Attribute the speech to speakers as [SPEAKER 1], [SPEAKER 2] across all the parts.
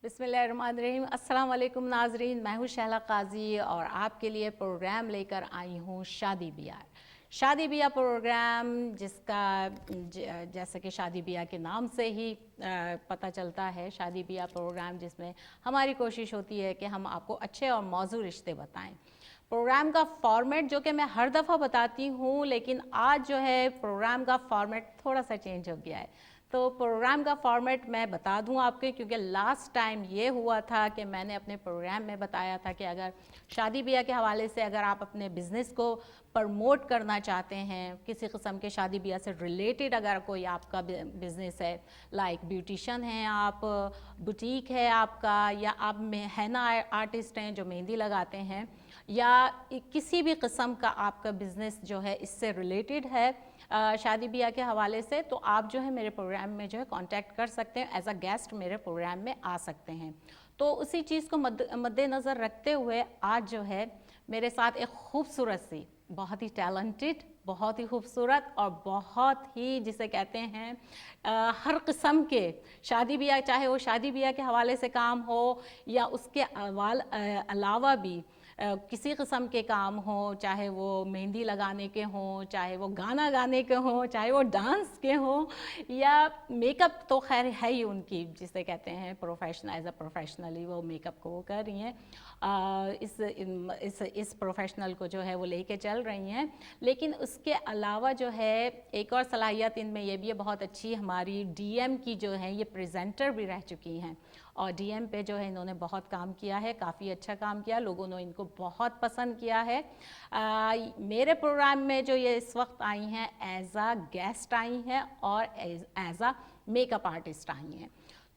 [SPEAKER 1] बिस्मिल्लाहिर्रहमानिर्रहीम। अस्सलाम वालेकुम नाजरीन, मैं हूँ शहला काजी और आपके लिए प्रोग्राम लेकर आई हूँ शादी ब्याह। शादी ब्याह प्रोग्राम जिसका जैसे कि शादी ब्याह के नाम से ही पता चलता है, शादी ब्याह प्रोग्राम जिसमें हमारी कोशिश होती है कि हम आपको अच्छे और मौजूद रिश्ते बताएं। प्रोग्राम का फॉर्मेट जो कि मैं हर दफ़ा बताती हूँ, लेकिन आज जो है प्रोग्राम का फॉर्मेट थोड़ा सा चेंज हो गया है। तो प्रोग्राम का फॉर्मेट मैं बता दूं आपके, क्योंकि लास्ट टाइम ये हुआ था कि मैंने अपने प्रोग्राम में बताया था कि अगर शादी ब्याह के हवाले से अगर आप अपने बिज़नेस को प्रमोट करना चाहते हैं, किसी किस्म के शादी ब्याह से रिलेटेड अगर कोई आपका बिज़नेस है, लाइक ब्यूटिशन है आप, बुटीक है आपका, या आप हैना आर्टिस्ट हैं जो मेहंदी लगाते हैं, या किसी भी किस्म का आपका बिज़नेस जो है इससे रिलेटेड है शादी ब्याह के हवाले से, तो आप जो है मेरे प्रोग्राम में जो है कांटेक्ट कर सकते हैं, एज अ गेस्ट मेरे प्रोग्राम में आ सकते हैं। तो उसी चीज़ को मद्देनज़र रखते हुए आज जो है मेरे साथ एक खूबसूरत सी, बहुत ही टैलेंटेड, बहुत ही खूबसूरत और बहुत ही जिसे कहते हैं हर किस्म के शादी ब्याह, चाहे वो शादी ब्याह के हवाले से काम हो या उसके अलावा भी किसी किस्म के काम हो, चाहे वो मेहंदी लगाने के हों, चाहे वो गाना गाने के हों, चाहे वो डांस के हों, या मेकअप तो खैर है ही उनकी, जिसे कहते हैं प्रोफेशनल, एज अ प्रोफेशनली वो मेकअप को वो कर रही हैं, इस प्रोफेशनल को जो है वो लेके चल रही हैं। लेकिन उसके अलावा जो है एक और सलाहियत इनमें ये भी है बहुत अच्छी, हमारी डीएम की जो है ये प्रेजेंटर भी रह चुकी हैं और डीएम पे जो है इन्होंने बहुत काम किया है, काफ़ी अच्छा काम किया, लोगों ने इनको बहुत पसंद किया है। मेरे प्रोग्राम में जो ये इस वक्त आई हैं एज आ गेस्ट आई हैं और एज आ मेकअप आर्टिस्ट आई हैं।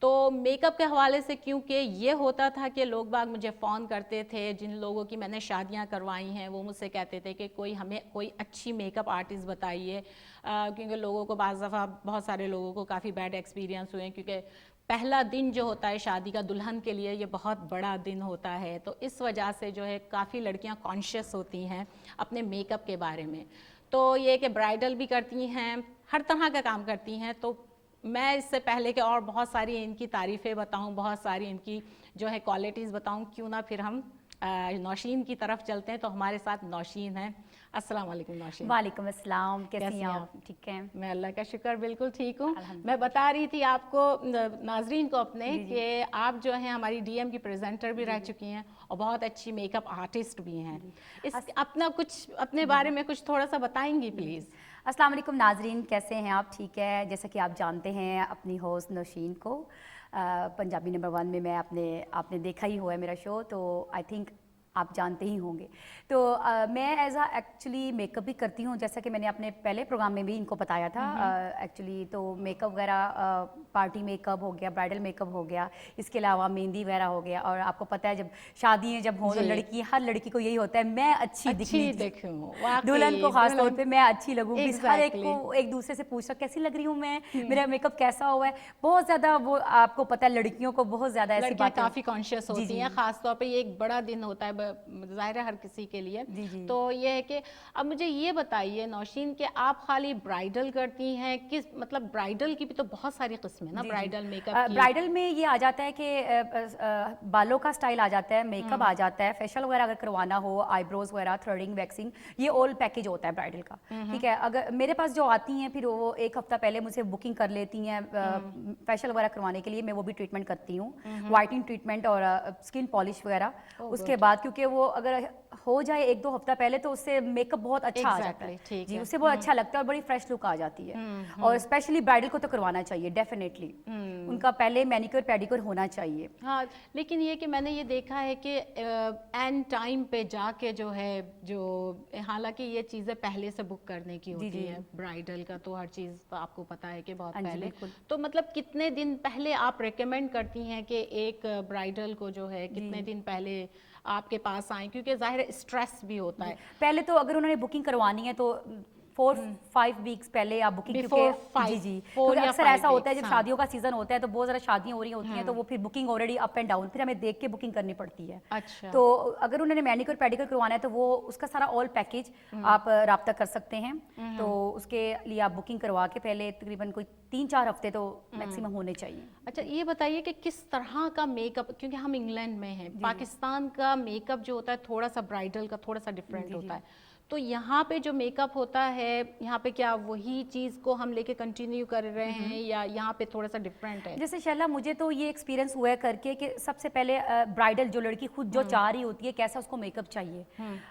[SPEAKER 1] तो मेकअप के हवाले से क्योंकि ये होता था कि लोग बाग मुझे फ़ोन करते थे, जिन लोगों की मैंने शादियां करवाई हैं वो मुझसे कहते थे कि हमें कोई अच्छी मेकअप आर्टिस्ट बताइए, क्योंकि लोगों को बाज़ दफ़ा बहुत सारे लोगों को काफ़ी बैड एक्सपीरियंस हुए हैं, क्योंकि पहला दिन जो होता है शादी का दुल्हन के लिए ये बहुत बड़ा दिन होता है, तो इस वजह से जो है काफ़ी लड़कियां कॉन्शियस होती हैं अपने मेकअप के बारे में। तो ये कि ब्राइडल भी करती हैं, हर तरह का काम करती हैं। तो मैं इससे पहले कि और बहुत सारी इनकी तारीफ़ें बताऊं, बहुत सारी इनकी जो है क्वालिटीज़ बताऊं, क्यों ना फिर हम नौशीन की तरफ चलते हैं। तो हमारे साथ नौशीन है। अस्सलाम वालेकुम नौशीन।
[SPEAKER 2] वालेकुम अस्सलाम, कैसी हैं आप? ठीक हैं?
[SPEAKER 1] मैं अल्लाह का शुक्र बिल्कुल ठीक हूँ।
[SPEAKER 2] अल्हम्दुलिल्लाह।
[SPEAKER 1] मैं बता रही थी आपको, नाजरीन को अपने,
[SPEAKER 2] जी, जी।
[SPEAKER 1] कि आप जो हैं हमारी डीएम की प्रेजेंटर भी
[SPEAKER 2] जी,
[SPEAKER 1] रह
[SPEAKER 2] जी।
[SPEAKER 1] चुकी हैं और बहुत अच्छी मेकअप आर्टिस्ट भी हैं।
[SPEAKER 2] जी।
[SPEAKER 1] इस
[SPEAKER 2] अस
[SPEAKER 1] अपना कुछ अपने
[SPEAKER 2] जी,
[SPEAKER 1] बारे
[SPEAKER 2] जी।
[SPEAKER 1] में कुछ थोड़ा सा बताएंगी
[SPEAKER 2] जी, जी।
[SPEAKER 1] प्लीज़?
[SPEAKER 2] अस्सलाम वालेकुम नाज़रीन, कैसे हैं आप? ठीक है, जैसा कि आप जानते हैं अपनी होस्ट नौशीन को, पंजाबी नंबर 1 में मैं आपने देखा ही हुआ है मेरा शो, तो आई थिंक आप जानते ही होंगे। तो मैं एज़ अ एक्चुअली मेकअप भी करती हूँ, जैसा कि मैंने अपने पहले प्रोग्राम में भी इनको बताया था। एक्चुअली तो मेकअप वगैरह, पार्टी मेकअप हो गया, ब्राइडल मेकअप हो गया, इसके अलावा मेहंदी वगैरह हो गया। और आपको पता है जब शादियाँ जब हों तो
[SPEAKER 1] जी,
[SPEAKER 2] हर लड़की को यही होता है, मैं अच्छी दिखनी
[SPEAKER 1] अच्छी
[SPEAKER 2] चाहिए,
[SPEAKER 1] देखूँ
[SPEAKER 2] दुल्हन को
[SPEAKER 1] वाकई
[SPEAKER 2] खास तौर
[SPEAKER 1] दुल्हन।
[SPEAKER 2] पे मैं अच्छी लगूँ, भी हर एक
[SPEAKER 1] एग्जैक्टली।
[SPEAKER 2] को एक दूसरे से पूछना कैसी लग रही हूँ मैं, मेरा मेकअप कैसा हुआ है, बहुत ज़्यादा वो आपको पता है लड़कियों को बहुत ज़्यादा ऐसी
[SPEAKER 1] लड़कियां
[SPEAKER 2] बातें
[SPEAKER 1] काफ़ी कॉन्शियस
[SPEAKER 2] जी,
[SPEAKER 1] होती
[SPEAKER 2] जी।
[SPEAKER 1] हैं, ख़ास तौर पे ये एक बड़ा दिन होता है, ज़ाहिर है हर किसी के लिए।
[SPEAKER 2] जी, जी।
[SPEAKER 1] तो ये है कि अब मुझे ये बताइए नौशीन कि आप खाली ब्राइडल करती हैं, किस मतलब ब्राइडल की भी तो बहुत सारी किस्में हैं ना,
[SPEAKER 2] जी, जी।
[SPEAKER 1] ब्राइडल मेकअप की।
[SPEAKER 2] ब्राइडल में ये आ जाता है कि बालों का स्टाइल आ जाता है, मेकअप आ जाता है, फेशियल वगैरह अगर करवाना हो, आईब्रोज वगैरह, थ्रेडिंग, वैक्सिंग, ये ऑल पैकेज होता है ब्राइडल का। ठीक है, अगर मेरे पास जो आती हैं फिर वो एक हफ्ता पहले मुझसे बुकिंग कर लेती हैं फेशियल वगैरह करवाने के लिए, मैं वो भी ट्रीटमेंट करती हूँ, वाइटनिंग ट्रीटमेंट और स्किन पॉलिश वगैरह।
[SPEAKER 1] ओह
[SPEAKER 2] उसके
[SPEAKER 1] गुड।
[SPEAKER 2] बाद क्योंकि वो अगर हो जाए 1-2 हफ्ता पहले तो उससे मेकअप बहुत अच्छा आ जाता है।
[SPEAKER 1] एग्जैक्टली, ठीक
[SPEAKER 2] जी,
[SPEAKER 1] है।
[SPEAKER 2] उससे बहुत अच्छा लगता है और बड़ी फ्रेश लुक आ जाती है। और स्पेशली ब्राइडल को तो करवाना चाहिए डेफिनेटली, उनका पहले मैनिक्योर पेडिक्योर होना चाहिए।
[SPEAKER 1] हाँ, लेकिन ये कि मैंने ये देखा है कि एंड टाइम पे जाके जो है, जो हालांकि ये चीज़ें पहले से बुक करने की
[SPEAKER 2] जी,
[SPEAKER 1] होती
[SPEAKER 2] जी।
[SPEAKER 1] है, ब्राइडल का तो हर चीज़ तो आपको पता है कि बहुत
[SPEAKER 2] हाँ जी,
[SPEAKER 1] पहले।
[SPEAKER 2] बिल्कुल।
[SPEAKER 1] तो मतलब कितने दिन पहले आप रेकमेंड करती हैं कि एक ब्राइडल को जो है
[SPEAKER 2] जी।
[SPEAKER 1] कितने दिन पहले आपके पास आए, क्योंकि ज़ाहिर है स्ट्रेस भी होता
[SPEAKER 2] जी,
[SPEAKER 1] है।
[SPEAKER 2] पहले तो अगर उन्होंने बुकिंग करवानी है तो 4-5 वीक्स पहले आप बुकिंग,
[SPEAKER 1] Before
[SPEAKER 2] क्योंकि जी
[SPEAKER 1] 4
[SPEAKER 2] क्योंकि
[SPEAKER 1] या
[SPEAKER 2] अक्सर
[SPEAKER 1] 5
[SPEAKER 2] ऐसा होता है जब
[SPEAKER 1] weeks,
[SPEAKER 2] शादियों का सीजन होता है तो बहुत ज़्यादा शादियाँ हो रही होती हैं, तो वो फिर booking already up and down, फिर हमें देख के बुकिंग करनी पड़ती है।
[SPEAKER 1] अच्छा।
[SPEAKER 2] तो अगर उन्होंने मैनिक्योर पेडिक्योर करवाना है तो वो उसका सारा ऑल पैकेज आप राब्ता कर सकते हैं। तो उसके लिए आप बुकिंग करवा के पहले तकरीबन कोई 3-4 हफ्ते तो मैक्सिमम होने चाहिए।
[SPEAKER 1] अच्छा, ये बताइए कि किस तरह का मेकअप, क्योंकि हम इंग्लैंड में हैं, पाकिस्तान का मेकअप जो होता है थोड़ा सा ब्राइडल का थोड़ा सा डिफरेंट होता है, तो यहाँ पे जो मेकअप होता है यहाँ पे क्या वही चीज़ को हम लेके कंटिन्यू कर रहे हैं या यहाँ पे थोड़ा सा डिफरेंट है?
[SPEAKER 2] जैसे शैला, मुझे तो ये एक्सपीरियंस हुआ है करके कि सबसे पहले ब्राइडल जो लड़की खुद जो चाह रही होती है कैसा उसको मेकअप चाहिए।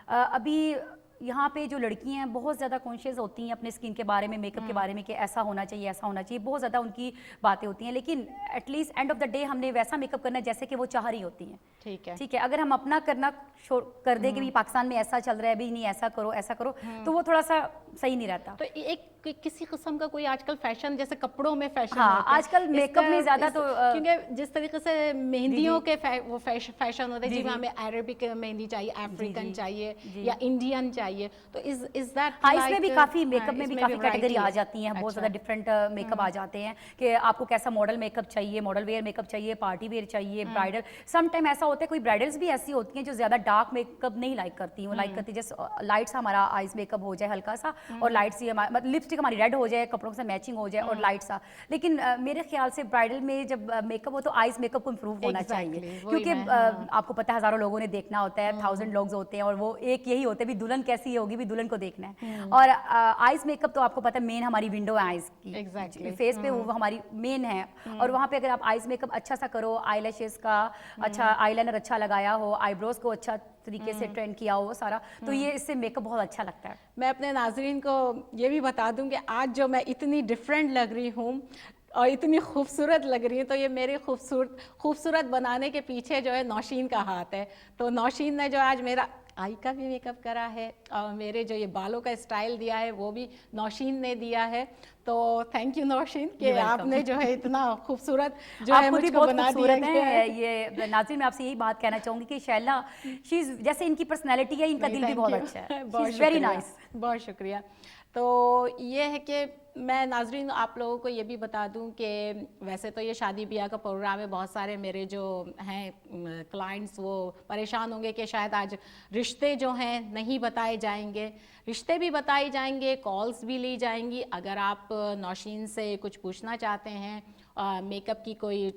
[SPEAKER 2] अभी यहाँ पे जो लड़कियां हैं बहुत ज़्यादा कॉन्शियस होती हैं अपने स्किन के बारे में, मेकअप के बारे में कि ऐसा होना चाहिए, ऐसा होना चाहिए, बहुत ज़्यादा उनकी बातें होती हैं, लेकिन at least end of the day हमने वैसा मेकअप करना है जैसे कि वो चाह रही होती हैं।
[SPEAKER 1] ठीक है,
[SPEAKER 2] ठीक है, अगर हम अपना करना कर दें कि भी पाकिस्तान में ऐसा चल रहा है, भी नहीं ऐसा करो, तो वो थोड़ा सा सही नहीं रहता।
[SPEAKER 1] तो एक किसी किस्म का कोई आजकल फैशन, जैसे कपड़ों में फैशन
[SPEAKER 2] हाँ,
[SPEAKER 1] होता है,
[SPEAKER 2] आजकल मेकअप में ज़्यादा तो
[SPEAKER 1] क्योंकि जिस तरीके से मेहंदियों के वो फैशन होते हैं, जिसमें हमें अरेबिक मेहंदी चाहिए, अफ्रीकन चाहिए या इंडियन चाहिए, तो इज दैट,
[SPEAKER 2] हाँ, इसमें भी काफ़ी मेकअप में भी काफ़ी कैटेगरी आ जाती हैं, बहुत ज़्यादा डिफरेंट मेकअप आ जाते हैं कि आपको कैसा मॉडल मेकअप चाहिए, मॉडल वेयर मेकअप चाहिए, पार्टी वेयर चाहिए, ब्राइडल। सम टाइम ऐसा होता है कोई ब्राइडल्स भी ऐसी होती हैं जो ज़्यादा डार्क मेकअप नहीं लाइक करती, वो लाइक करती जैसे लाइट्स हमारा आइज मेकअप हो जाए हल्का सा, और लाइट्स ही मतलब लिपस्टिक हमारी रेड हो जाए, कपड़ों से मैचिंग हो जाए, और लाइट सा। लेकिन मेरे ख्याल से ब्राइडल में जब मेकअप हो तो आइज मेकअप को इम्प्रूव होना चाहिए, क्योंकि आपको पता है हज़ारों लोगों ने देखना होता है, 1000 लोग होते हैं, और वो एक यही होते हैं भी दुल्हन कैसी होगी, भी दुल्हन को देखना है। और आइज मेकअप तो आपको पता है मेन हमारी विंडो है आइज की, फेस पे वो हमारी मेन है, और वहाँ पे अगर आप आइज मेकअप अच्छा सा करो, आईलैशेस का अच्छा, आईलाइनर अच्छा लगाया हो, आईब्रोज को अच्छा तरीके से ट्रेंड किया हो सारा, तो ये इससे मेकअप बहुत अच्छा लगता है।
[SPEAKER 1] मैं अपने नाज़रीन को ये भी बता दूं कि आज जो मैं इतनी डिफरेंट लग रही हूँ और इतनी खूबसूरत लग रही हूँ, तो ये मेरी खूबसूरत बनाने के पीछे जो है नौशीन का हाथ है। तो नौशीन ने जो आज मेरा आई का भी मेकअप करा है और मेरे जो ये बालों का स्टाइल दिया है वो भी नौशीन ने दिया है। तो थैंक यू नौशीन कि आपने जो है इतना खूबसूरत जो है मुझको बना दिया है।
[SPEAKER 2] ये नाज़रीन, मैं आपसे यही बात कहना चाहूँगी कि शैला, शी इज़, जैसे इनकी पर्सनैलिटी है, इनका दिल भी बहुत अच्छा है, शी इज़ वेरी नाइस।
[SPEAKER 1] बहुत शुक्रिया। तो ये है कि मैं नाज़रीन आप लोगों को ये भी बता दूं कि वैसे तो ये शादी ब्याह का प्रोग्राम है, बहुत सारे मेरे जो हैं क्लाइंट्स वो परेशान होंगे कि शायद आज रिश्ते जो हैं नहीं बताए जाएंगे। रिश्ते भी बताए जाएंगे, कॉल्स भी ली जाएंगी। अगर आप नौशीन से कुछ पूछना चाहते हैं, मेकअप की कोई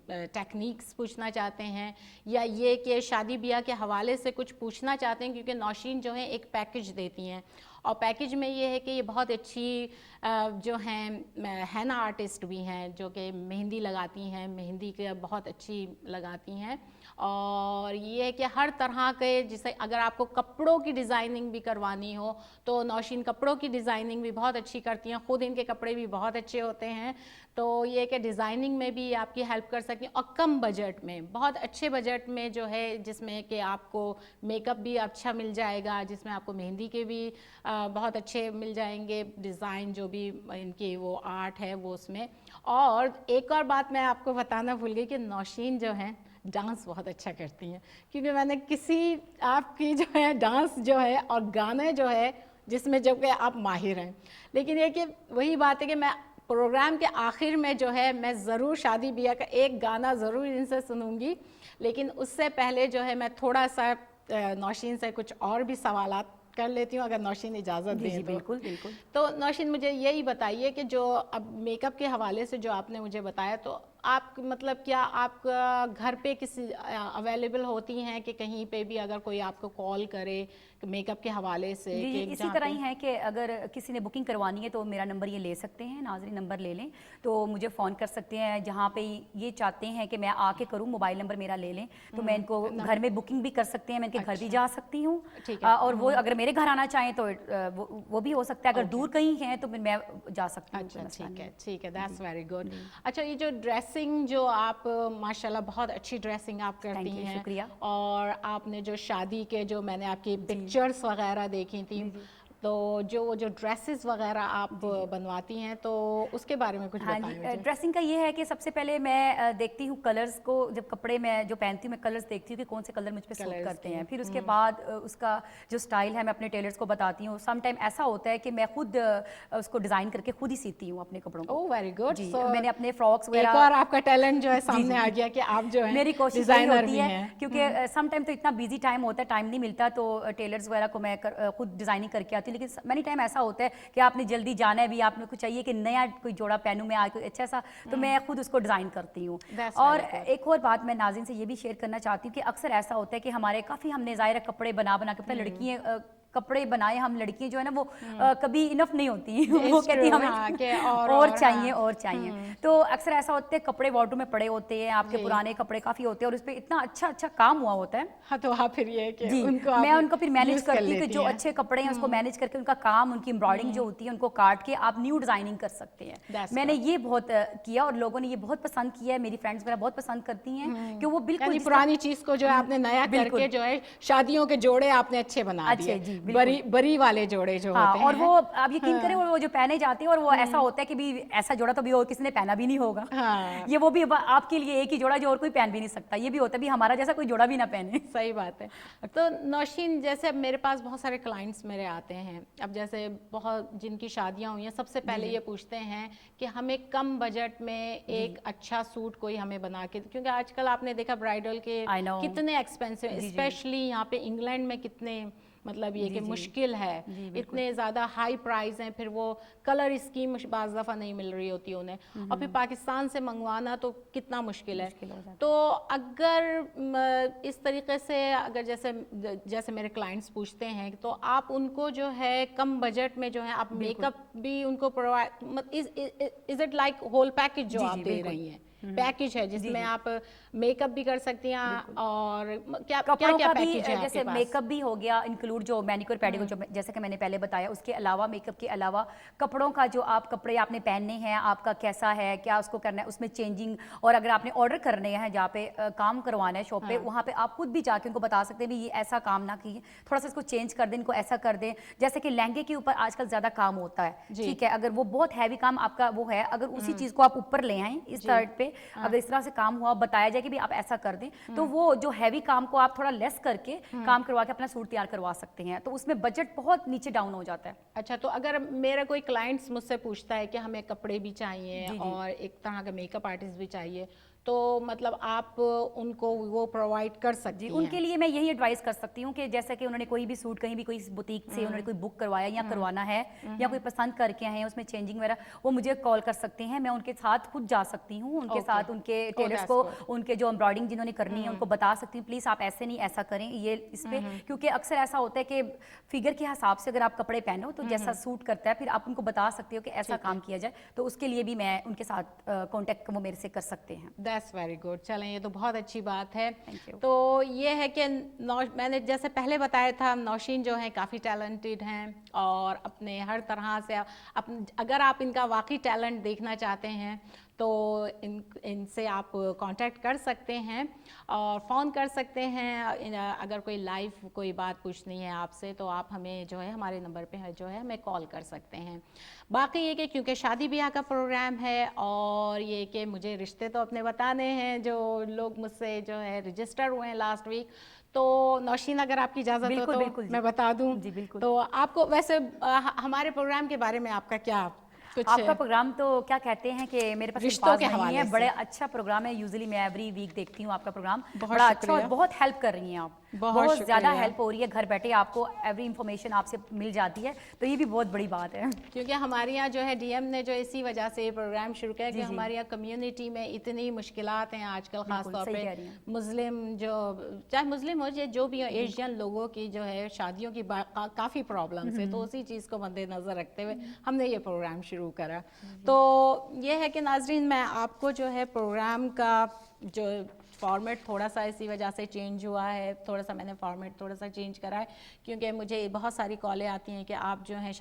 [SPEAKER 1] टेक्निक्स पूछना चाहते हैं, या ये कि शादी ब्याह के हवाले से कुछ पूछना चाहते हैं, क्योंकि नौशीन जो है एक पैकेज देती हैं, और पैकेज में ये है कि ये बहुत अच्छी जो हैं हैना आर्टिस्ट भी हैं जो कि मेहंदी लगाती हैं, मेहंदी के बहुत अच्छी लगाती हैं, और ये है कि हर तरह के, जैसे अगर आपको कपड़ों की डिज़ाइनिंग भी करवानी हो तो नौशीन कपड़ों की डिज़ाइनिंग भी बहुत अच्छी करती हैं, ख़ुद इनके कपड़े भी बहुत अच्छे होते हैं। तो ये कि डिज़ाइनिंग में भी आपकी हेल्प कर सकती हैं, और कम बजट में, बहुत अच्छे बजट में जो है, जिसमें कि आपको मेकअप भी अच्छा मिल जाएगा, जिसमें आपको मेहंदी के भी बहुत अच्छे मिल जाएंगे, डिज़ाइन जो भी इनकी वो आर्ट है वो उसमें। और एक और बात मैं आपको बताना भूल गई कि नौशीन जो है डांस बहुत अच्छा करती हैं, क्योंकि मैंने किसी आपकी जो है डांस जो है और गाने जो है जिसमें जब कि आप माहिर हैं, लेकिन ये कि वही बात है कि मैं प्रोग्राम के आखिर में जो है मैं ज़रूर शादी ब्याह का एक गाना ज़रूर इनसे सुनूंगी, लेकिन उससे पहले जो है मैं थोड़ा सा नौशीन से कुछ और भी सवालात कर लेती हूँ, अगर नौशीन इजाज़त दें तो।
[SPEAKER 2] बिल्कुल बिल्कुल।
[SPEAKER 1] तो नौशीन मुझे यही बताइए कि जो अब मेकअप के हवाले से जो आपने मुझे बताया, तो आप मतलब क्या आप घर पे किसी अवेलेबल होती हैं कि कहीं पे भी अगर कोई आपको कॉल करे मेकअप के हवाले से?
[SPEAKER 2] जी, इसी तरह ही है कि अगर किसी ने बुकिंग करवानी है तो मेरा नंबर ये ले सकते हैं, नाज़रीन नंबर ले लें तो मुझे फ़ोन कर सकते हैं। जहाँ पे ये चाहते हैं कि मैं आके करूँ, मोबाइल नंबर मेरा ले लें तो मैं इनको घर में बुकिंग भी कर सकती हैं, मैं इनके घर भी जा सकती हूँ। और वो अगर मेरे घर आना चाहें तो वो भी हो सकता है, अगर दूर कहीं हैं तो मैं जा सकती हूँ।
[SPEAKER 1] अच्छा, ठीक है, दैट्स वेरी गुड। अच्छा, ये जो ड्रेसिंग जो आप माशाल्लाह बहुत अच्छी ड्रेसिंग आप करती हैं,
[SPEAKER 2] शुक्रिया।
[SPEAKER 1] और आपने जो शादी के जो मैंने आपकी पिक्चर्स वगैरह देखी थी, تو جو ڈریسز وغیرہ آپ بنواتی ہیں تو اس کے بارے میں کچھ
[SPEAKER 2] ہاں
[SPEAKER 1] بتائیں
[SPEAKER 2] جی،
[SPEAKER 1] مجھے.
[SPEAKER 2] ڈریسنگ کا یہ ہے کہ سب سے پہلے میں دیکھتی ہوں کلرز کو. جب کپڑے میں جو پہنتی ہوں میں کلرز دیکھتی ہوں کہ کون سے کلر مجھ پہ سوٹ کرتے ہیں. پھر اس کے بعد اس کا جو سٹائل ہے میں اپنے ٹیلرز کو بتاتی ہوں. سم ٹائم ایسا ہوتا ہے کہ میں خود اس کو ڈیزائن کر کے خود ہی سیتی ہوں اپنے کپڑوں کو.
[SPEAKER 1] اوہ ویری گڈ.
[SPEAKER 2] جی میں نے اپنے فراکس
[SPEAKER 1] ایک
[SPEAKER 2] وغیرہ
[SPEAKER 1] اور آپ کا ٹیلنٹ جو ہے سامنے آ گیا کہ آپ جو ہیں
[SPEAKER 2] میری کوشش یہی
[SPEAKER 1] ڈیزائنر
[SPEAKER 2] ہوتی
[SPEAKER 1] بھی
[SPEAKER 2] ہے
[SPEAKER 1] ہیں.
[SPEAKER 2] کیونکہ سم ٹائم تو اتنا بیزی ٹائم ہوتا ہے, ٹائم نہیں ملتا, تو ٹیلرز وغیرہ کو میں خود ڈیزائننگ کر کے آتی ہوں. لیکن مینی ٹائم ایسا ہوتا ہے کہ آپ نے جلدی جانا ہے بھی, آپ کو چاہیے کہ نیا کوئی جوڑا پہنوں میں آج کوئی اچھا سا, تو میں خود اس کو ڈیزائن کرتی ہوں. اور ایک اور بات میں ناظرین سے یہ بھی شیئر کرنا چاہتی ہوں کہ اکثر ایسا ہوتا ہے کہ ہمارے کافی ہم نے ظاہر کپڑے بنا کے لڑکیاں کپڑے بنائے, ہم لڑکیاں جو ہے نا وہ کبھی انف نہیں ہوتی ہیں, وہ کہتی ہیں ہمیں اور چاہیے اور چاہیے. تو اکثر ایسا ہوتا ہے کپڑے وارڈروب میں پڑے ہوتے ہیں, آپ کے پرانے کپڑے کافی ہوتے ہیں اور اس پہ اتنا اچھا کام ہوا ہوتا ہے.
[SPEAKER 1] ہاں تو آپ پھر یہ کہ
[SPEAKER 2] جی میں ان کو پھر مینیج کرتی ہوں کہ جو اچھے کپڑے ہیں اس کو مینیج کر کے ان کا کام, ان کی امبرائڈنگ جو ہوتی ہے ان کو کاٹ کے آپ نیو ڈیزائننگ کر سکتے ہیں. میں نے یہ بہت کیا اور لوگوں نے یہ بہت پسند کیا ہے, میری فرینڈس وغیرہ بہت پسند کرتی ہیں کہ وہ بالکل
[SPEAKER 1] پرانی چیز کو جو ہے آپ نے نیا کر کے جو ہے شادیوں کے جوڑے آپ نے اچھے بنا دیے, بری والے جوڑے جو ہوتے ہیں.
[SPEAKER 2] اور وہ آپ یقین کریں وہ جو پہنے جاتے ہیں اور وہ ایسا ہوتا ہے کہ بھی ایسا جوڑا تو بھی اور کسی نے پہنا بھی نہیں ہوگا, یہ وہ بھی آپ کے لیے ایک ہی جوڑا جو اور کوئی پہن بھی نہیں سکتا. یہ بھی ہوتا ہے بھی ہمارا جیسا کوئی جوڑا بھی نہ پہنے.
[SPEAKER 1] صحیح بات ہے. تو نوشین جیسے اب میرے پاس بہت سارے کلائنٹس میرے آتے ہیں, اب جیسے بہت جن کی شادیاں ہوئی ہیں سب سے پہلے یہ پوچھتے ہیں کہ ہمیں کم بجٹ میں ایک اچھا سوٹ کوئی ہمیں بنا کے, کیونکہ آج کل آپ نے دیکھا برائڈل کے کتنے ایکسپینسو, اسپیشلی یہاں پہ انگلینڈ میں کتنے مطلب یہ کہ مشکل ہے, اتنے زیادہ ہائی پرائز ہیں, پھر وہ کلر اسکیم بعض دفعہ نہیں مل رہی ہوتی انہیں, اور پھر پاکستان سے منگوانا تو کتنا مشکل ہے. تو اگر اس طریقے سے اگر جیسے میرے کلائنٹس پوچھتے ہیں تو آپ ان کو جو ہے کم بجٹ میں جو ہے آپ میک اپ بھی ان کو provide, is it like whole package جو آپ دے رہی ہیں, پیکج ہے جس میں آپ میک اپ بھی کر سکتی ہیں اور کیا پیکج ہے
[SPEAKER 2] جیسے میک اپ بھی ہو گیا انکلوڈ, جو مینیکور پیڈیکور جو جیسے کہ میں نے پہلے بتایا, اس کے علاوہ میک اپ کے علاوہ کپڑوں کا جو آپ کپڑے آپ نے پہننے ہیں آپ کا کیسا ہے, کیا اس کو کرنا ہے, اس میں چینجنگ, اور اگر آپ نے آرڈر کرنے ہیں جہاں پہ کام کروانا ہے شاپ پہ, وہاں پہ آپ خود بھی جا کے ان کو بتا سکتے ہیں بھی یہ ایسا کام نہ کیجیے, تھوڑا سا اس کو چینج کر دیں, ان کو ایسا کر دیں. جیسے کہ لہنگے کے اوپر آج کل زیادہ کام ہوتا ہے, ٹھیک ہے, اگر وہ بہت ہیوی کام آپ کا وہ ہے, اگر اسی چیز کو آپ اوپر لے آئیں اس سائڈ پہ, اگر اس طرح سے کام ہوا بتایا جائے کہ بھی آپ ایسا کر دیں, تو وہ جو ہیوی کام کو آپ تھوڑا لیس کر کے کام کروا کے اپنا سوٹ تیار کروا سکتے ہیں, تو اس میں بجٹ بہت نیچے ڈاؤن ہو جاتا ہے.
[SPEAKER 1] اچھا, تو اگر میرا کوئی کلائنٹس مجھ سے پوچھتا ہے کہ ہمیں کپڑے بھی چاہیے اور ایک طرح کا میک اپ آرٹسٹ بھی چاہیے, تو مطلب آپ ان کو وہ پرووائڈ کر سکتی ہیں؟
[SPEAKER 2] ان کے لیے میں یہی ایڈوائز کر سکتی ہوں کہ جیسے کہ انہوں نے کوئی بھی سوٹ کہیں بھی کوئی بوتیک سے انہوں نے کوئی بک کروایا یا کروانا ہے, یا کوئی پسند کر کے ہیں اس میں چینجنگ وغیرہ, وہ مجھے کال کر سکتے ہیں, میں ان کے ساتھ خود جا سکتی ہوں, ان کے ساتھ ان کے ٹیلرس کو ان کے جو امبرائڈنگ جنہوں نے کرنی ہے ان کو بتا سکتی ہوں پلیز آپ ایسے نہیں ایسا کریں یہ اس پہ, کیونکہ اکثر ایسا ہوتا ہے کہ فگر کے حساب سے اگر آپ کپڑے پہنو تو جیسا سوٹ کرتا ہے پھر آپ ان کو بتا سکتے ہو کہ ایسا کام کیا جائے, تو اس کے لیے بھی میں ان کے ساتھ کانٹیکٹ وہ میرے سے کر سکتے ہیں.
[SPEAKER 1] That's very good. چلیں یہ تو بہت اچھی بات ہے. تو یہ ہے کہ میں نے جیسے پہلے بتایا تھا نوشین جو ہیں کافی ٹیلنٹڈ ہیں اور اپنے ہر طرح سے اگر آپ ان کا واقعی ٹیلنٹ دیکھنا چاہتے ہیں تو ان سے آپ کانٹیکٹ کر سکتے ہیں اور فون کر سکتے ہیں. اگر کوئی لائیو کوئی بات پوچھنی ہے آپ سے تو آپ ہمیں جو ہے ہمارے نمبر پہ جو ہے ہمیں کال کر سکتے ہیں. باقی یہ کہ کیونکہ شادی بیاہ کا پروگرام ہے اور یہ کہ مجھے رشتے تو اپنے بتانے ہیں جو لوگ مجھ سے جو ہے رجسٹر ہوئے ہیں لاسٹ ویک, تو نوشین اگر آپ کی اجازت ہو تو میں بتا دوں. تو آپ کو ویسے ہمارے پروگرام کے بارے میں آپ کا کیا
[SPEAKER 2] آپ کا پروگرام تو کیا کہتے ہیں کہ میرے پاس الفاظ نہیں ہے, بڑے اچھا پروگرام ہے. یوزلی میں ایوری ویک دیکھتی ہوں آپ کا پروگرام, بڑا اچھا اور بہت ہیلپ کر رہی ہیں آپ, بہت زیادہ ہیلپ ہو رہی ہے, گھر بیٹھے آپ کو ایوری انفارمیشن آپ سے مل جاتی ہے, تو یہ بھی بہت بڑی بات ہے.
[SPEAKER 1] کیونکہ ہمارے یہاں جو ہے ڈی ایم نے جو اسی وجہ سے یہ پروگرام شروع کیا کہ ہمارے یہاں کمیونٹی میں اتنی مشکلات ہیں آج کل, خاص طور پہ مسلم جو چاہے مسلم ہو جو بھی ہو, ایشین لوگوں کی جو ہے شادیوں کی کافی پرابلمس ہے, تو اسی چیز کو مد نظر رکھتے ہوئے ہم نے یہ پروگرام شروع کرا. تو یہ ہے کہ ناظرین میں آپ کو جو ہے پروگرام کا جو فارمیٹ تھوڑا سا اسی وجہ سے چینج ہوا ہے, تھوڑا سا میں نے فارمیٹ تھوڑا سا چینج کرا ہے کیونکہ مجھے بہت ساری کالیں آتی ہیں کہ آپ جو ہیں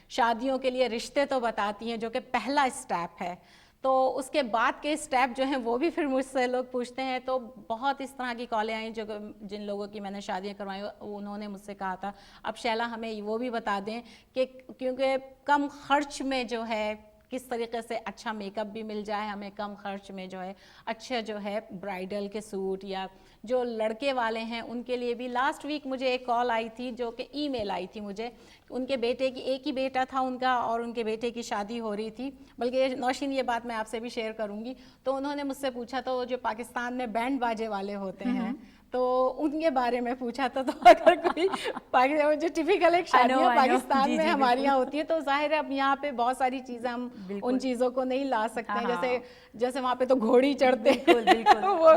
[SPEAKER 1] شادیوں کے لیے رشتے تو بتاتی ہیں جو کہ پہلا اسٹیپ ہے, تو اس کے بعد کے اسٹیپ جو ہیں وہ بھی پھر مجھ سے لوگ پوچھتے ہیں. تو بہت اس طرح کی کالیں آئیں جو جن لوگوں کی میں نے شادیاں کروائی انہوں نے مجھ سے کہا تھا اب شیلا ہمیں وہ بھی بتا دیں کہ کیونکہ کم خرچ میں جو ہے کس طریقے سے اچھا میک اپ بھی مل جائے ہمیں, کم خرچ میں جو ہے اچھا جو ہے برائڈل کے سوٹ, یا جو لڑکے والے ہیں ان کے لیے بھی. لاسٹ ویک مجھے ایک کال آئی تھی جو کہ ای میل آئی تھی مجھے, ان کے بیٹے کی ایک ہی بیٹا تھا ان کا اور ان کے بیٹے کی شادی ہو رہی تھی, بلکہ نوشین یہ بات میں آپ سے بھی شیئر کروں گی. تو انہوں نے مجھ سے پوچھا تو جو پاکستان میں بینڈ باجے والے ہوتے ہیں تو ان کے بارے میں پوچھا تھا. تو اگر کوئی جو ٹیپیکل ایک شادیاں پاکستان میں ہمارے یہاں ہوتی ہے تو ظاہر ہے اب یہاں پہ بہت ساری چیزیں ہم ان چیزوں کو نہیں لا سکتے ہیں, جیسے وہاں پہ تو گھوڑی چڑھتے ہیں, وہ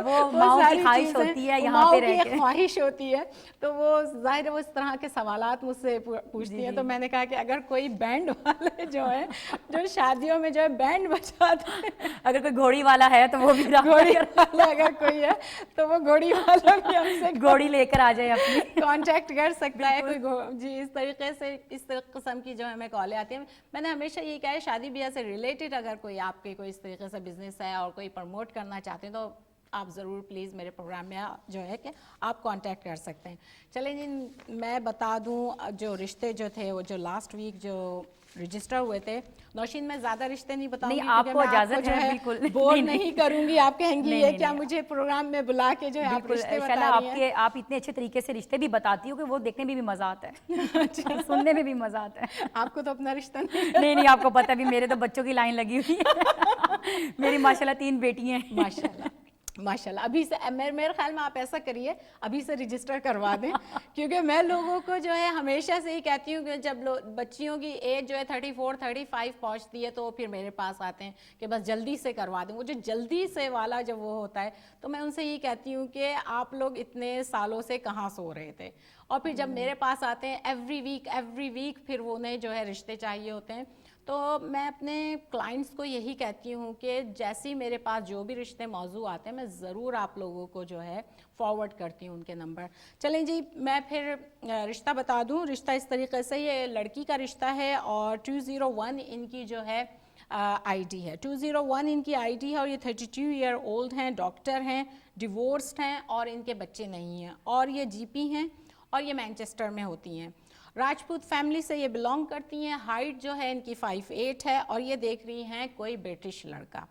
[SPEAKER 1] ساری چیزیں ماؤں کی خواہش ہوتی ہے. تو وہ ظاہر ہے وہ اس طرح کے سوالات مجھ سے پوچھتی ہیں. تو میں نے کہا کہ اگر کوئی بینڈ والے جو ہیں جو شادیوں میں جو ہے بینڈ بجاتے ہیں,
[SPEAKER 2] اگر کوئی گھوڑی والا ہے تو وہ بھی
[SPEAKER 1] گھوڑی والا اگر کوئی ہے تو وہ گھوڑی والا بھی ہم سے
[SPEAKER 2] گھوڑی لے کر آ جائے اپنی
[SPEAKER 1] کانٹیکٹ کر سکتا ہے کوئی. جی اس طریقے سے اس قسم کی جو ہمیں کالیں آتی ہیں. میں نے ہمیشہ یہ کہا ہے شادی بیاہ سے ریلیٹڈ اگر کوئی آپ کے کوئی اس طریقے سے بزنس ہے اور کوئی پروموٹ کرنا چاہتے ہیں تو آپ ضرور پلیز میرے پروگرام میں جو ہے کہ آپ کانٹیکٹ کر سکتے ہیں. چلیں جی میں بتا دوں جو رشتے جو تھے وہ جو لاسٹ ویک جو رجسٹر ہوئے تھے, نوشین میں زیادہ رشتے نہیں بتاؤں گی
[SPEAKER 2] آپ
[SPEAKER 1] کیونکہ
[SPEAKER 2] کو
[SPEAKER 1] میں آپ کو
[SPEAKER 2] اجازت
[SPEAKER 1] جو
[SPEAKER 2] ہے
[SPEAKER 1] ہے
[SPEAKER 2] بالکل
[SPEAKER 1] بور نہیں کروں گی. آپ کہیں گی یہ کیا مجھے پروگرام میں بلا کے جو ہے آپ رشتے بتا رہی ہیں.
[SPEAKER 2] آپ اتنے اچھے طریقے سے رشتے بھی بتاتی ہو کہ وہ دیکھنے میں بھی مزہ آتا ہے, سننے میں بھی مزہ آتا ہے.
[SPEAKER 1] آپ کو تو اپنا رشتہ
[SPEAKER 2] نہیں آپ کو پتہ بھی میرے تو بچوں کی لائن لگی ہوئی ہے. میری ماشاءاللہ 3 بیٹی ہیں.
[SPEAKER 1] ماشاءاللہ ابھی سے میرے خیال میں آپ ایسا کریے ابھی سے رجسٹر کروا دیں, کیونکہ میں لوگوں کو جو ہے ہمیشہ سے ہی کہتی ہوں کہ جب بچیوں کی ایج جو ہے 34-35 پہنچتی ہے تو پھر میرے پاس آتے ہیں کہ بس جلدی سے کروا دیں. وہ جو جلدی سے والا جب وہ ہوتا ہے تو میں ان سے یہ کہتی ہوں کہ آپ لوگ اتنے سالوں سے کہاں سو رہے تھے. اور پھر جب میرے پاس آتے ہیں ایوری ویک پھر وہ انہیں جو ہے رشتے چاہیے ہوتے ہیں. تو میں اپنے کلائنٹس کو یہی کہتی ہوں کہ جیسی میرے پاس جو بھی رشتے موضوع آتے ہیں میں ضرور آپ لوگوں کو جو ہے فارورڈ کرتی ہوں ان کے نمبر. چلیں جی میں پھر رشتہ بتا دوں. رشتہ اس طریقے سے یہ لڑکی کا رشتہ ہے اور 201 ان کی جو ہے آئی ڈی ہے. 201 ان کی آئی ڈی ہے اور یہ 32 ایئر اولڈ ہیں, ڈاکٹر ہیں, ڈیورسڈ ہیں اور ان کے بچے نہیں ہیں, اور یہ جی پی ہیں اور یہ مینچسٹر میں ہوتی ہیں. راجپوت فیملی سے یہ بلانگ کرتی ہیں. ہائٹ جو ہے ان کی 5'8" ہے اور یہ دیکھ رہی ہیں کوئی برٹش لڑکا.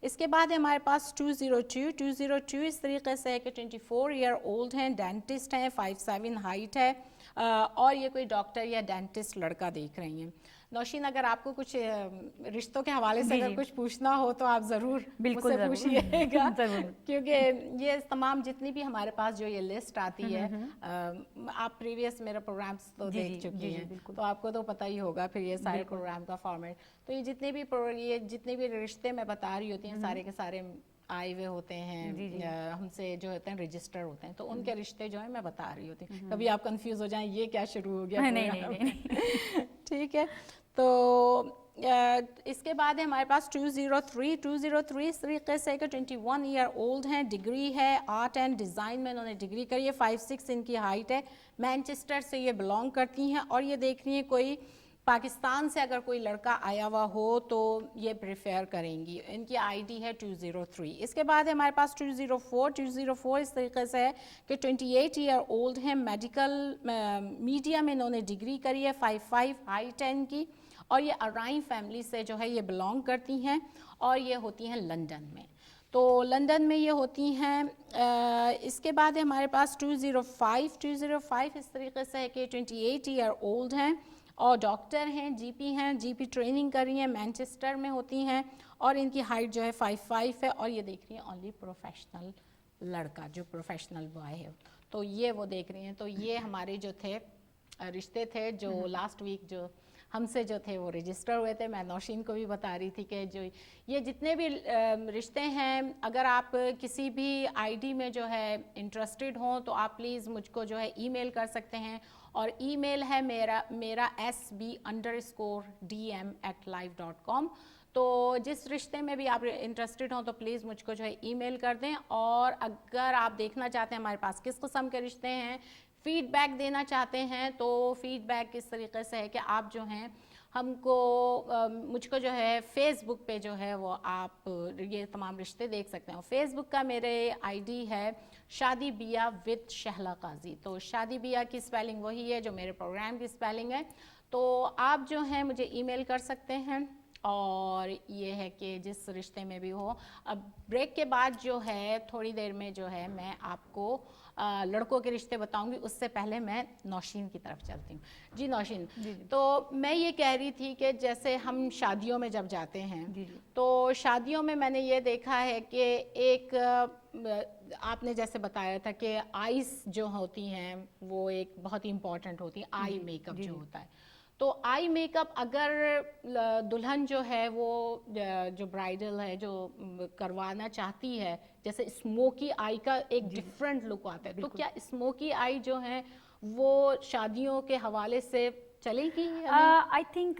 [SPEAKER 1] اس کے بعد ہمارے پاس 202 اس طریقے سے ہے کہ 24 ایئر اولڈ ہیں, ڈینٹسٹ ہیں, 5'7" ہائٹ ہے اور یہ کوئی ڈاکٹر یا ڈینٹسٹ لڑکا دیکھ رہی ہیں. نوشین اگر آپ کو کچھ رشتوں کے حوالے سے اگر کچھ پوچھنا ہو تو آپ ضرور مجھ سے پوچھیے گا, کیونکہ یہ تمام جتنی بھی ہمارے پاس جو یہ لسٹ آتی ہے آپ پریویس میرے پروگرامس تو دیکھ چکی ہیں تو آپ کو تو پتہ ہی ہوگا پھر یہ سارے پروگرام کا فارمیٹ. تو یہ جتنے بھی رشتے میں بتا رہی ہوتی ہیں سارے کے سارے آئے ہوئے ہوتے ہیں ہم سے جو ہوتے ہیں رجسٹر ہوتے ہیں, تو ان کے رشتے جو ہیں میں بتا رہی ہوتی ہوں. کبھی آپ کنفیوز ہو جائیں یہ کیا شروع ہو گیا. نہیں ٹھیک ہے. تو اس کے بعد ہمارے پاس 203 اس طریقے سے کہ 21 ایئر اولڈ ہیں, ڈگری ہے آرٹ اینڈ ڈیزائن میں انہوں نے ڈگری کری ہے, 5'6" ان کی ہائٹ ہے, مینچسٹر سے یہ بلانگ کرتی ہیں اور یہ دیکھ رہی ہیں کوئی پاکستان سے اگر کوئی لڑکا آیا ہوا ہو تو یہ پریفر کریں گی. ان کی آئی ڈی ہے 203. اس کے بعد ہمارے پاس 204 اس طریقے سے ہے کہ 28 ایئر اولڈ ہیں, میڈیکل میڈیا میں انہوں نے ڈگری کری ہے, 5'5" ہائٹ ہے ان کی اور یہ ارائن فیملی سے جو ہے یہ بلانگ کرتی ہیں اور یہ ہوتی ہیں لندن میں. تو لندن میں یہ ہوتی ہیں. اس کے بعد ہمارے پاس 205 اس طریقے سے ہے کہ 28 ایئر اولڈ ہیں اور ڈاکٹر ہیں, جی پی ٹریننگ کر رہی ہیں, مینچسٹر میں ہوتی ہیں اور ان کی ہائٹ جو ہے 5'5" ہے اور یہ دیکھ رہی ہیں اونلی پروفیشنل لڑکا جو پروفیشنل بوائے ہے, تو یہ وہ دیکھ رہی ہیں. تو یہ ہمارے جو تھے رشتے تھے جو لاسٹ ویک جو ہم سے جو تھے وہ رجسٹر ہوئے تھے. میں نوشین کو بھی بتا رہی تھی کہ جو یہ جتنے بھی رشتے ہیں اگر آپ کسی بھی آئی ڈی میں جو ہے انٹرسٹڈ ہوں تو آپ پلیز مجھ کو جو ہے ای میل کر سکتے ہیں, اور ای میل ہے میرا sb_dm@live.com. تو جس رشتے میں بھی آپ انٹرسٹڈ ہوں تو پلیز مجھ کو جو ہے ای میل کر دیں. اور اگر آپ دیکھنا چاہتے ہیں ہمارے پاس کس قسم کے رشتے ہیں, فیڈ بیک دینا چاہتے ہیں تو فیڈ بیک اس طریقے سے ہے کہ آپ جو ہیں हमको मुझको जो है फेसबुक पे जो है वो आप ये तमाम रिश्ते देख सकते हैं। फेसबुक का मेरे आईडी है शादी बिया विद शहला काजी। तो शादी बिया की स्पेलिंग वही है जो मेरे प्रोग्राम की स्पेलिंग है। तो आप जो है मुझे ईमेल कर सकते हैं, और ये है कि जिस रिश्ते में भी हो। अब ब्रेक के बाद जो है थोड़ी देर में जो है मैं आपको लड़कों के रिश्ते बताऊंगी, उससे पहले मैं नौशीन की तरफ चलती हूँ। जी नौशीन, तो मैं ये कह रही थी कि जैसे हम शादियों में जब जाते हैं तो शादियों में मैंने ये देखा है कि एक आपने जैसे बताया था कि आईज जो होती हैं वो एक बहुत ही इम्पॉर्टेंट होती है, आई मेकअप जो होता है। तो आई मेकअप अगर दुल्हन जो है वो जो ब्राइडल है जो करवाना चाहती है, जैसे स्मोकी आई का एक डिफरेंट लुक आता है, तो क्या स्मोकी आई जो है वो शादियों के हवाले से चलेगी?
[SPEAKER 2] आई थिंक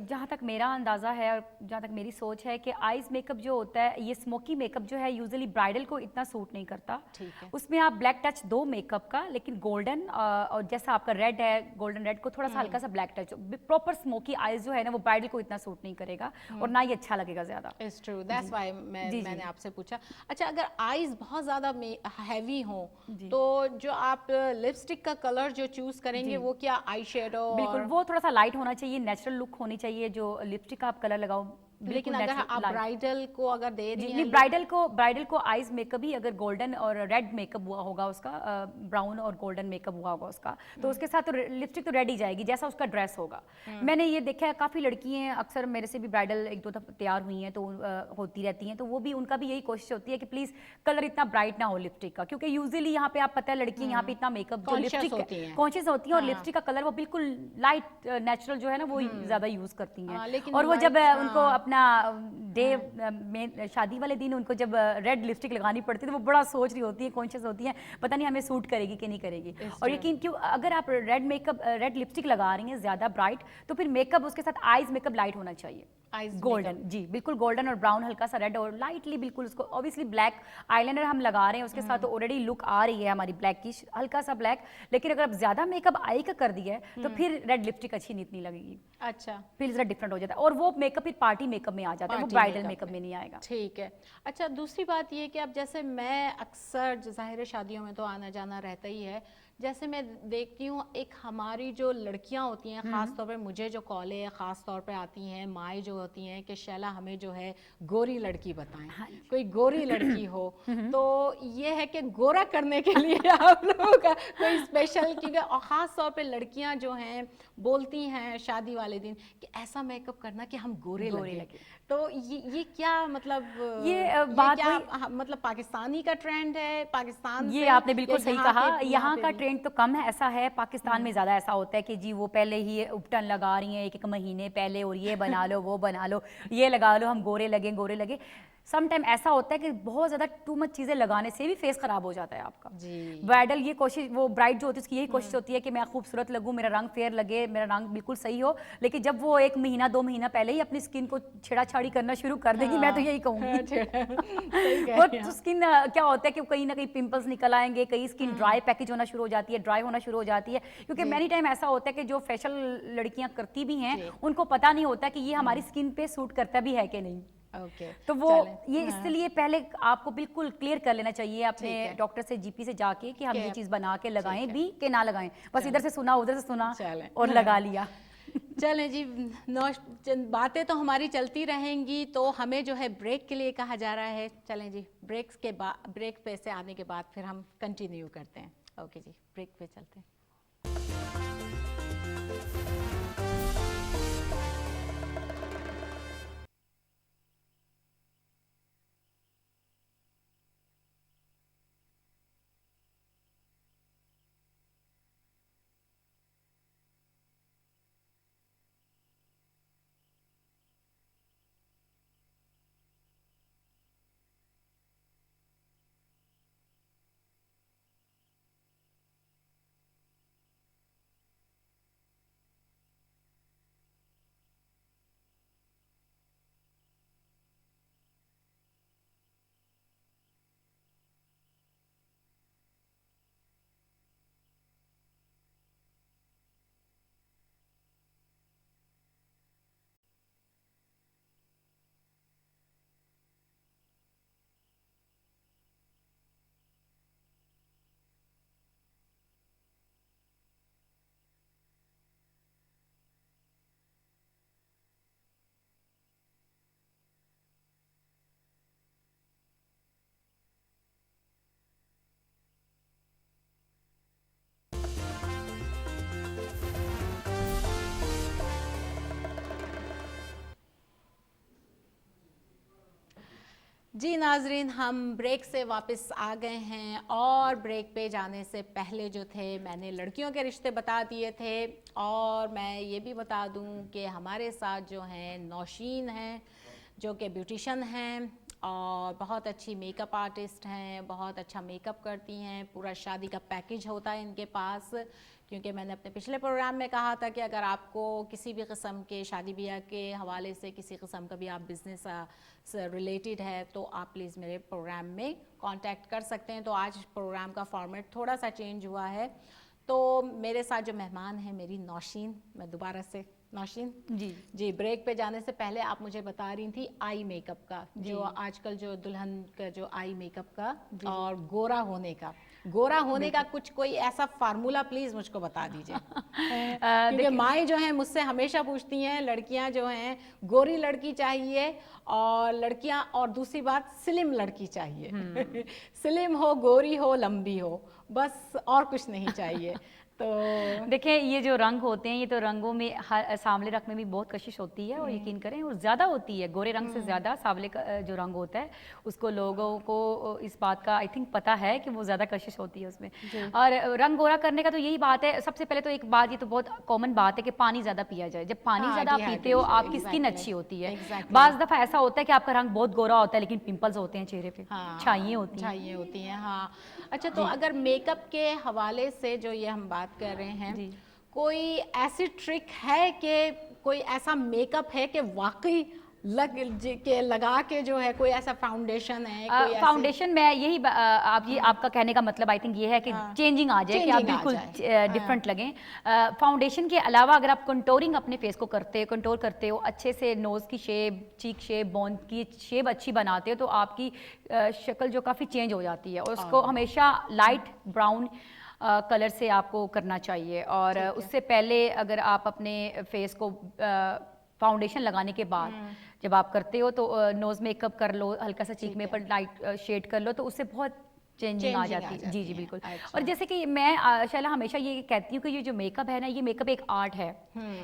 [SPEAKER 2] जहाँ तक मेरा अंदाज़ा है और जहाँ तक मेरी सोच है कि आइज़ मेकअप जो होता है, ये स्मोकी मेकअप जो है यूजुअली ब्राइडल को इतना सूट नहीं करता।
[SPEAKER 1] ठीक है।
[SPEAKER 2] उसमें आप ब्लैक टच दो मेकअप का, लेकिन गोल्डन और जैसा आपका रेड है, गोल्डन रेड को थोड़ा सा हल्का सा black touch. Proper smoky eyes जो है ना वो ब्राइडल को इतना सूट नहीं करेगा और ना ही अच्छा लगेगा ज़्यादा।
[SPEAKER 1] इट्स ट्रू, दैट्स व्हाई मैंने आपसे पूछा। अच्छा, अगर आईज बहुत ज़्यादा हैवी हो तो जो आप लिपस्टिक का कलर जो चूज करेंगे वो क्या आई शेडो?
[SPEAKER 2] बिल्कुल, वो थोड़ा सा लाइट होना चाहिए, नेचुरल लुक होनी चाहिए। जो लिपस्टिक का आप कलर लगाओ,
[SPEAKER 1] लेकिन अगर आप ब्राइडल को अगर दे रही हैं,
[SPEAKER 2] ब्राइडल को आइज मेकअप ही अगर गोल्डन और रेड मेकअप हुआ होगा उसका, ब्राउन और गोल्डन मेकअप हुआ होगा उसका, तो उसके साथ तो लिपस्टिक तो रेड ही जाएगी जैसा उसका ड्रेस होगा। मैंने ये देखा है, काफ़ी लड़कियां अक्सर मेरे से भी ब्राइडल एक दो दफा तैयार हुई हैं तो होती रहती हैं, तो वो भी उनका भी यही कोशिश होती है कि प्लीज़ कलर इतना ब्राइट ना हो लिपस्टिक का, क्योंकि यूजुअली यहाँ पे आप पता है लड़कियां यहाँ पे इतना मेकअप जो लिपस्टिक कॉन्शियस होती हैं और लिपस्टिक का कलर वो बिल्कुल लाइट नेचुरल जो है ना वो ज़्यादा यूज़ करती हैं। और वो जब उनको अपना डे में शादी वाले दिन उनको जब रेड लिपस्टिक लगानी पड़ती है तो वो बड़ा सोच रही होती है, कॉन्शियस होती है, पता नहीं हमें सूट करेगी कि नहीं करेगी। और यकीन क्यों, अगर आप रेड लिपस्टिक लगा रही हैं ज़्यादा ब्राइट, तो फिर मेकअप उसके साथ आइज मेकअप लाइट होना चाहिए, गोल्डन। जी बिल्कुल, गोल्डन और ब्राउन, हल्का सा रेड और लाइटली बिल्कुल उसको। ऑब्वियसली ब्लैक आईलाइनर हम लगा रहे हैं उसके साथ तो ऑलरेडी लुक आ रही है हमारी ब्लैक की, हल्का सा ब्लैक। लेकिन अगर आप ज्यादा मेकअप आई का कर दिया है तो फिर रेड लिपस्टिक अच्छी नहीं लगेगी।
[SPEAKER 1] अच्छा,
[SPEAKER 2] फिर जरा डिफरेंट हो जाता है और वो मेकअप फिर पार्टी मेकअप में आ जाता है, वो ब्राइडल मेकअप में नहीं आएगा।
[SPEAKER 1] ठीक है। अच्छा, दूसरी बात ये कि अब जैसे मैं अक्सर ज़ाहिर शादियों में तो आना जाना रहता ही है, जैसे मैं देखती हूँ एक हमारी जो लड़कियां होती हैं, ख़ास तौर पे मुझे जो कॉलें ख़ास तौर पे आती हैं, माएँ जो होती हैं कि शैला हमें जो है गोरी लड़की बताएं, कोई गोरी लड़की हो। तो ये है कि गोरा करने के लिए आप लोगों का कोई स्पेशल, क्योंकि और ख़ास तौर पे लड़कियां जो हैं बोलती हैं शादी वाले दिन कि ऐसा मेकअप करना कि हम गोरे लगे। तो ये क्या मतलब,
[SPEAKER 2] ये बात
[SPEAKER 1] क्या मतलब पाकिस्तानी का ट्रेंड है? पाकिस्तान
[SPEAKER 2] ये आपने बिल्कुल सही कहा, यहाँ का ट्रेंड तो कम है, ऐसा है पाकिस्तान में ज़्यादा ऐसा होता है कि जी वो पहले ही उपटन लगा रही हैं एक महीने पहले, और ये बना लो वो बना लो, ये लगा लो हम गोरे लगे। सम टाइम ऐसा होता है कि बहुत ज़्यादा टू मच चीज़ें लगाने से भी फेस ख़राब हो जाता है आपका। ब्राइडल ये कोशिश, वो ब्राइड जो होती है उसकी यही कोशिश होती है कि मैं खूबसूरत लगूँ, मेरा रंग फेयर लगे, मेरा रंग बिल्कुल सही हो। लेकिन जब वो एक महीना 2 महीना पहले ही अपनी स्किन को छेड़ाछाड़ी करना शुरू कर देगी, मैं तो यही कहूँगी वो स्किन क्या होता है कि कहीं ना कहीं पिंपल्स निकल आएंगे, कहीं स्किन ड्राई पैकेज होना शुरू हो जाती है, ड्राई होना शुरू हो जाती है। क्योंकि मैनी टाइम ऐसा होता है कि जो फेशियल लड़कियां करती भी हैं उनको पता नहीं होता कि ये हमारी स्किन पे सूट करता भी है कि नहीं। तो वो ये इसलिए पहले आपको बिल्कुल क्लियर कर लेना चाहिए अपने डॉक्टर से, जीपी से जाके कि हम ये चीज़ बना के लगाएं भी कि ना लगाएं। बस इधर से सुना उधर से सुना और लगा लिया।
[SPEAKER 1] चलें जी, बातें तो हमारी चलती रहेंगी, तो हमें जो है ब्रेक के लिए कहा जा रहा है। चलें जी, ब्रेक पे से आने के बाद फिर हम कंटिन्यू करते हैं। ओके जी, ब्रेक पे चलते हैं। जी नाजरीन, हम ब्रेक से वापस आ गए हैं और ब्रेक पे जाने से पहले जो थे मैंने लड़कियों के रिश्ते बता दिए थे, और मैं ये भी बता दूं कि हमारे साथ जो हैं नौशीन हैं जो कि ब्यूटिशन हैं और बहुत अच्छी मेकअप आर्टिस्ट हैं, बहुत अच्छा मेकअप करती हैं, पूरा शादी का पैकेज होता है इनके पास। क्योंकि मैंने अपने पिछले प्रोग्राम में कहा था कि अगर आपको किसी भी किस्म के शादी ब्याह के हवाले से किसी किस्म का भी आप बिज़नेस से रिलेटेड है तो आप प्लीज़ मेरे प्रोग्राम में कांटेक्ट कर सकते हैं। तो आज प्रोग्राम का फॉर्मेट थोड़ा सा चेंज हुआ है। तो मेरे साथ जो मेहमान हैं मेरी नौशीन, मैं दोबारा से नौशीन जी ब्रेक पे जाने से पहले आप मुझे बता रही थी आई मेकअप का, जो आजकल जो दुल्हन का जो आई मेकअप का और गोरा होने का कुछ कोई ऐसा फार्मूला प्लीज मुझको बता दीजिए। क्योंकि माएँ जो हैं मुझसे हमेशा पूछती हैं, लड़कियां जो हैं गोरी लड़की चाहिए और लड़कियां, और दूसरी बात स्लिम लड़की चाहिए। स्लिम हो, गोरी हो, लंबी हो, बस और कुछ नहीं चाहिए। तो
[SPEAKER 2] देखिए ये जो रंग होते हैं, ये तो रंगों में सांवले रंग में भी बहुत कशिश होती है, और यकीन करें और ज़्यादा होती है, गोरे रंग से ज़्यादा सांवले का जो रंग होता है उसको लोगों को इस बात का आई थिंक पता है कि वो ज़्यादा कशिश होती है उसमें। और रंग गोरा करने का तो यही बात है, सबसे पहले तो एक बात, ये तो बहुत कॉमन बात है कि पानी ज़्यादा पिया जाए। जब पानी ज़्यादा पीते हो आपकी स्किन अच्छी होती है। बाज़ दफ़ा ऐसा होता है कि आपका रंग बहुत गोरा होता है लेकिन पिंपल्स होते हैं चेहरे पे, छाइयाँ होती हैं।
[SPEAKER 1] हाँ, अच्छा, तो अगर मेकअप के हवाले से जो ये हम बात कर रहे हैं, कोई ऐसी ट्रिक है कि कोई ऐसा मेकअप है कि वाकई लगा के जो है कोई ऐसा फाउंडेशन है, कोई
[SPEAKER 2] फाउंडेशन में यही आप ये आपका कहने का मतलब आई थिंक ये है कि चेंजिंग आ जाए, कि आप बिल्कुल डिफरेंट लगें। फाउंडेशन के अलावा अगर आप कंटोरिंग अपने फेस को कंटोर करते हो अच्छे से, नोज़ की शेप, चीक शेप, बोन की शेप अच्छी बनाते हो तो आपकी शक्ल जो काफ़ी चेंज हो जाती है, और उसको हमेशा लाइट ब्राउन कलर से आपको करना चाहिए। और उससे पहले अगर आप अपने फेस को फाउंडेशन लगाने के बाद जब आप करते हो तो नोज़ मेकअप कर लो, हल्का सा चीक में पर लाइट शेड कर लो, तो उससे बहुत चेंजिंग आ जाती है। जी बिल्कुल। अच्छा। और जैसे कि मैं शैला हमेशा ये कहती हूँ कि ये जो मेकअप है ना, ये मेकअप एक आर्ट है,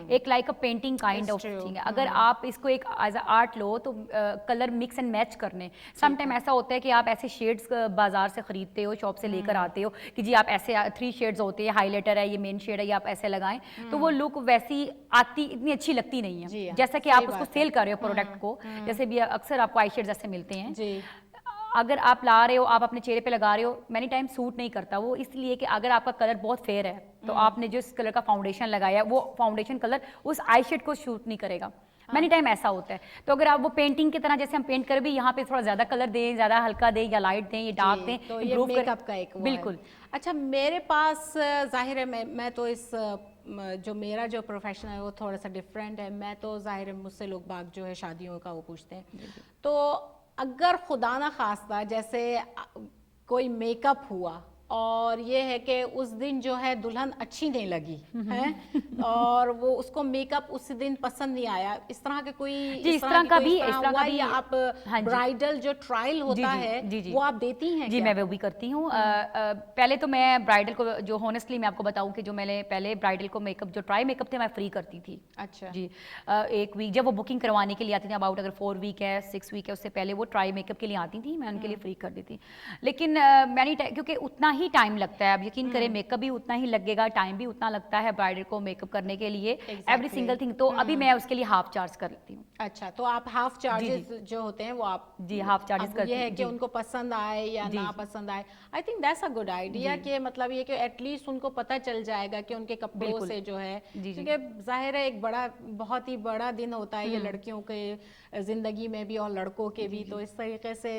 [SPEAKER 2] एक like a painting kind of thing है। अगर आप इसको एक एज अ आर्ट लो तो कलर मिक्स एंड मैच करने, सम टाइम ऐसा होता है कि आप ऐसे शेड्स बाजार से खरीदते हो, शॉप से लेकर आते हो कि जी आप ऐसे 3 शेड्स होते हैं, हाईलाइटर है, ये मेन शेड है, ये आप ऐसे लगाएं, तो वो लुक वैसी आती इतनी अच्छी लगती नहीं है जैसा कि आप उसको सेल कर रहे हो प्रोडक्ट को। जैसे भी अक्सर आपको आई शेड्स ऐसे मिलते हैं, अगर आप ला रहे हो, आप अपने चेहरे पे लगा रहे हो, मैनी टाइम सूट नहीं करता वो, इसलिए कि अगर आपका कलर बहुत फेयर है तो आपने जो इस कलर का फाउंडेशन लगाया वो फाउंडेशन कलर उस आई शेड को शूट नहीं करेगा। मैनी टाइम ऐसा होता है। तो अगर आप वो पेंटिंग की तरह जैसे हम पेंट कर भी यहाँ पे थोड़ा ज़्यादा कलर दें, ज़्यादा हल्का दें या लाइट दें, ये डार्क दें,
[SPEAKER 1] तो ये मेकअप का एक
[SPEAKER 2] बिल्कुल।
[SPEAKER 1] अच्छा, मेरे पास जाहिर है मैं तो इस जो मेरा जो प्रोफेशन है वो थोड़ा सा डिफरेंट है। मैं तो जाहिर है मुझसे लोग बाग जो है शादियों का वो पूछते हैं, तो अगर खुदा ना खास्ता जैसे कोई मेकअप हुआ और ये है कि उस दिन जो है दुल्हन अच्छी नहीं लगी है और वो उसको मेकअप उस दिन पसंद नहीं आया, इस तरह के कोई
[SPEAKER 2] इस तरह का भी
[SPEAKER 1] आप ब्राइडल जो ट्रायल होता है वो आप देती हैं?
[SPEAKER 2] जी मैं वो भी करती हूँ। पहले तो मैं ब्राइडल को जो होनेस्टली मैं आपको बताऊँ कि जो मैंने पहले ब्राइडल को मेकअप जो ट्राई मेकअप थे मैं फ्री करती थी।
[SPEAKER 1] अच्छा
[SPEAKER 2] जी, एक वीक जब वो बुकिंग करवाने के लिए आती थी, अबाउट अगर 4 वीक है 6 वीक है उससे पहले वो ट्राई मेकअप के लिए आती थी, मैं उनके लिए फ्री कर दी थी। लेकिन मैंने क्योंकि उतना ही टाइम लगता है, आप यकीन करें मेकअप भी उतना ही लगेगा, टाइम भी उतना लगता है ब्राइडल को मेकअप करने के लिए, एवरी सिंगल थिंग, तो अभी मैं उसके लिए हाफ चार्ज कर लेती हूँ।
[SPEAKER 1] अच्छा, तो आप हाफ चार्जेस जो होते हैं वो आप
[SPEAKER 2] जी हाफ चार्जेस करती
[SPEAKER 1] हैं, ये है कि उनको पसंद आए या ना पसंद आए। I think that's a good idea कि मतलब ये कि एटलीस्ट उनको पता चल जाएगा कि उनके कपड़ों से जो है, क्योंकि जाहिर है एक बहुत ही बड़ा दिन होता है ये लड़कियों के जिंदगी में भी और लड़कों के भी, तो इस तरीके से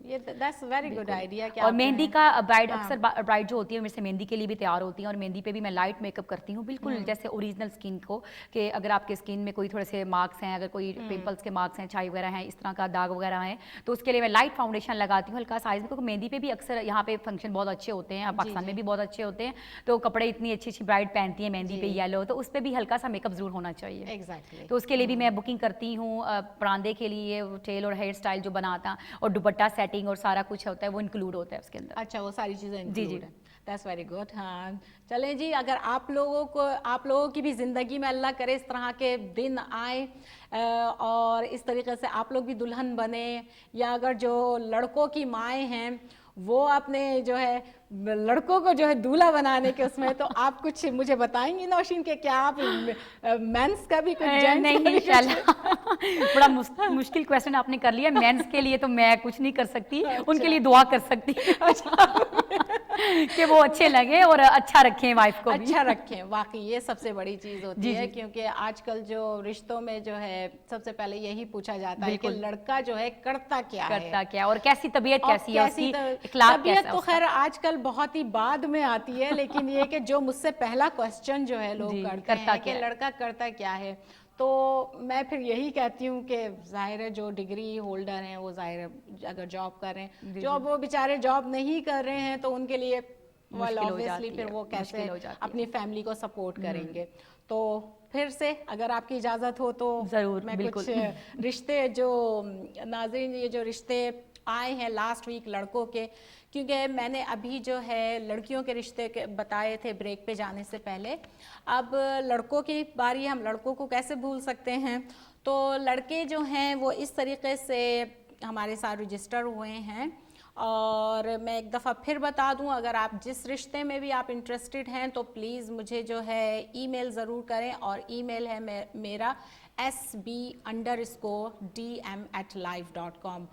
[SPEAKER 1] ये दैट्स वेरी गुड आइडिया।
[SPEAKER 2] और मेहंदी का ब्राइड अक्सर ब्राइड जो होती है मेरे से मेहंदी के लिए भी तैयार होती है, और मेहंदी पे भी मैं लाइट मेकअप करती हूँ बिल्कुल जैसे ओरिजिनल स्किन को, कि अगर आपके स्किन में कोई थोड़े से मार्क्स हैं, अगर कोई पिंपल्स के मार्क्स हैं, छाई वगैरह हैं, इस तरह का दाग वगैरह हैं, तो उसके लिए मैं लाइट फाउंडेशन लगाती हूँ हल्का साइज में, क्योंकि मेहंदी पे भी अक्सर यहाँ पे फंक्शन बहुत अच्छे होते हैं, पाकिस्तान में भी बहुत अच्छे होते हैं, तो कपड़े इतनी अच्छी अच्छी ब्राइड पहनती है मेहंदी पे येलो, तो उस पर भी हल्का सा मेकअप जरूर होना चाहिए।
[SPEAKER 1] एग्जैक्टली।
[SPEAKER 2] तो उसके लिए भी मैं बुकिंग करती हूँ, परांदे के लिए टेल और हेयर स्टाइल जो बनाता और दुपट्टा सेटिंग और सारा कुछ होता है वो इंक्लूड होता है उसके अंदर।
[SPEAKER 1] अच्छा, वो सारी चीज़ें इंक्लूड है। That's very good. हाँ चलें जी, अगर आप लोगों की भी ज़िंदगी में अल्लाह करे इस तरह के दिन आए और इस तरीके से आप लोग भी दुल्हन बने, या अगर जो लड़कों की माएँ हैं वो अपने जो है लड़कों को जो है दूल्हा बनाने के उसमें, तो आप कुछ मुझे बताएंगी नौशीन के क्या आप मेंस का भी कुछ जेंट्स
[SPEAKER 2] नहीं
[SPEAKER 1] का भी
[SPEAKER 2] इंशाल्लाह। बड़ा मुश्किल क्वेश्चन आपने कर लिया। मेंस के लिए तो मैं कुछ नहीं कर सकती, उनके लिए दुआ कर सकती कि वो अच्छे लगे और अच्छा रखें वाइफ को भी।
[SPEAKER 1] अच्छा रखें, वाकई ये सबसे बड़ी चीज़ होती है, क्योंकि आजकल जो रिश्तों में जो है सबसे पहले यही पूछा जाता है कि लड़का जो है करता क्या और
[SPEAKER 2] कैसी तबीयत कैसी है उसकी, इखलाक कैसा है
[SPEAKER 1] तो खैर आजकल बहुत ही बाद में आती है, लेकिन ये कि जो मुझसे पहला क्वेश्चन जो है लोग करते हैं कि लड़का करता क्या है, तो मैं फिर यही कहती हूँ कि ज़ाहिर है जो डिग्री होल्डर हैं वो ज़ाहिर है अगर जॉब कर रहे हैं, जो वो बेचारे जॉब नहीं कर रहे हैं तो उनके लिए ऑब्वियसली फिर वो कैसे अपनी फैमिली को सपोर्ट करेंगे। तो फिर से अगर आपकी इजाज़त हो तो
[SPEAKER 2] ज़रूर
[SPEAKER 1] मैं कुछ रिश्ते जो नाज़रीन ये जो रिश्ते आए हैं लास्ट वीक लड़कों के, क्योंकि मैंने अभी जो है लड़कियों के रिश्ते के बताए थे ब्रेक पे जाने से पहले, अब लड़कों की बारी, हम लड़कों को कैसे भूल सकते हैं। तो लड़के जो हैं वो इस तरीके से हमारे साथ रजिस्टर हुए हैं, और मैं एक दफ़ा फिर बता दूं, अगर आप जिस रिश्ते में भी आप इंटरेस्टेड हैं तो प्लीज़ मुझे जो है ईमेल ज़रूर करें, और ईमेल है मेरा sb_dm@live.com।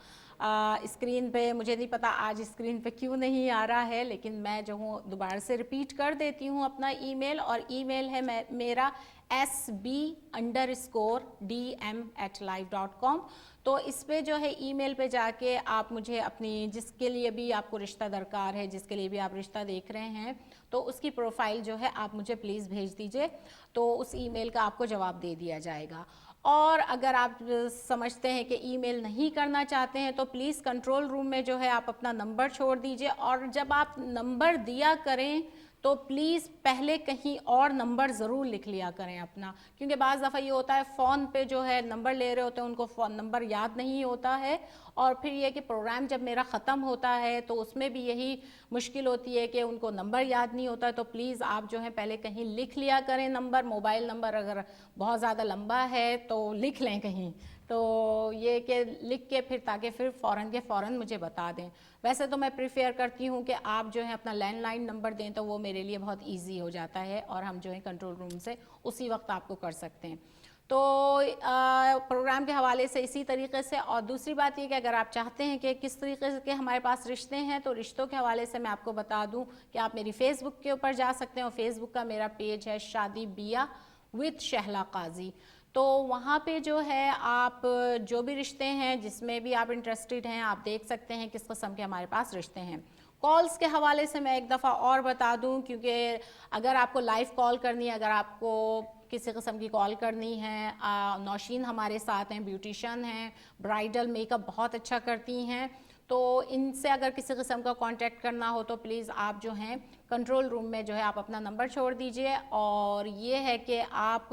[SPEAKER 1] स्क्रीन पे मुझे नहीं पता आज स्क्रीन पे क्यों नहीं आ रहा है, लेकिन मैं जो हूँ दोबारा से रिपीट कर देती हूँ अपना ईमेल, और ईमेल है मेरा sb_dm@live.com। तो इस पे जो है ईमेल पे जाके आप मुझे अपनी जिसके लिए भी आपको रिश्ता दरकार है, जिसके लिए भी आप रिश्ता देख रहे हैं, तो उसकी प्रोफाइल जो है आप मुझे प्लीज़ भेज दीजिए, तो उस ईमेल का आपको जवाब दे दिया जाएगा। और अगर आप समझते हैं कि ईमेल नहीं करना चाहते हैं तो प्लीज़ कंट्रोल रूम में जो है आप अपना नंबर छोड़ दीजिए, और जब आप नंबर दिया करें तो प्लीज़ पहले कहीं और नंबर ज़रूर लिख लिया करें अपना, क्योंकि बाज़ दफ़ा ये होता है फ़ोन पे जो है नंबर ले रहे होते हैं, उनको फ़ोन नंबर याद नहीं होता है, और फिर ये कि प्रोग्राम जब मेरा ख़त्म होता है तो उसमें भी यही मुश्किल होती है कि उनको नंबर याद नहीं होता है। तो प्लीज़ आप जो है पहले कहीं लिख लिया करें नंबर, मोबाइल नंबर अगर बहुत ज़्यादा लंबा है तो लिख लें कहीं, तो ये कि लिख के फिर ताकि फिर फ़ौरन के फ़ौरन मुझे बता दें। वैसे तो मैं प्रीफेयर करती हूँ कि आप जो है अपना लैंडलाइन नंबर दें, तो वो मेरे लिए बहुत इजी हो जाता है, और हम जो है कंट्रोल रूम से उसी वक्त आपको कर सकते हैं। तो प्रोग्राम के हवाले से इसी तरीके से, और दूसरी बात ये कि अगर आप चाहते हैं कि किस तरीके के हमारे पास रिश्ते हैं, तो रिश्तों के हवाले से मैं आपको बता दूं कि आप मेरी फेसबुक के ऊपर जा सकते हैं, और फेसबुक का मेरा पेज है शादी बिया विद शहला काजी। तो वहाँ पे जो है आप जो भी रिश्ते हैं जिसमें भी आप इंटरेस्टेड हैं आप देख सकते हैं किस किस्म के हमारे पास रिश्ते हैं। कॉल्स के हवाले से मैं एक दफ़ा और बता दूं, क्योंकि अगर आपको लाइव कॉल करनी है, अगर आपको किसी किस्म की कॉल करनी है, नौशीन हमारे साथ हैं, ब्यूटिशियन हैं, ब्राइडल मेकअप बहुत अच्छा करती हैं, तो इनसे अगर किसी किस्म का कांटेक्ट करना हो तो प्लीज़ आप जो हैं कंट्रोल रूम में जो है आप अपना नंबर छोड़ दीजिए। और ये है कि आप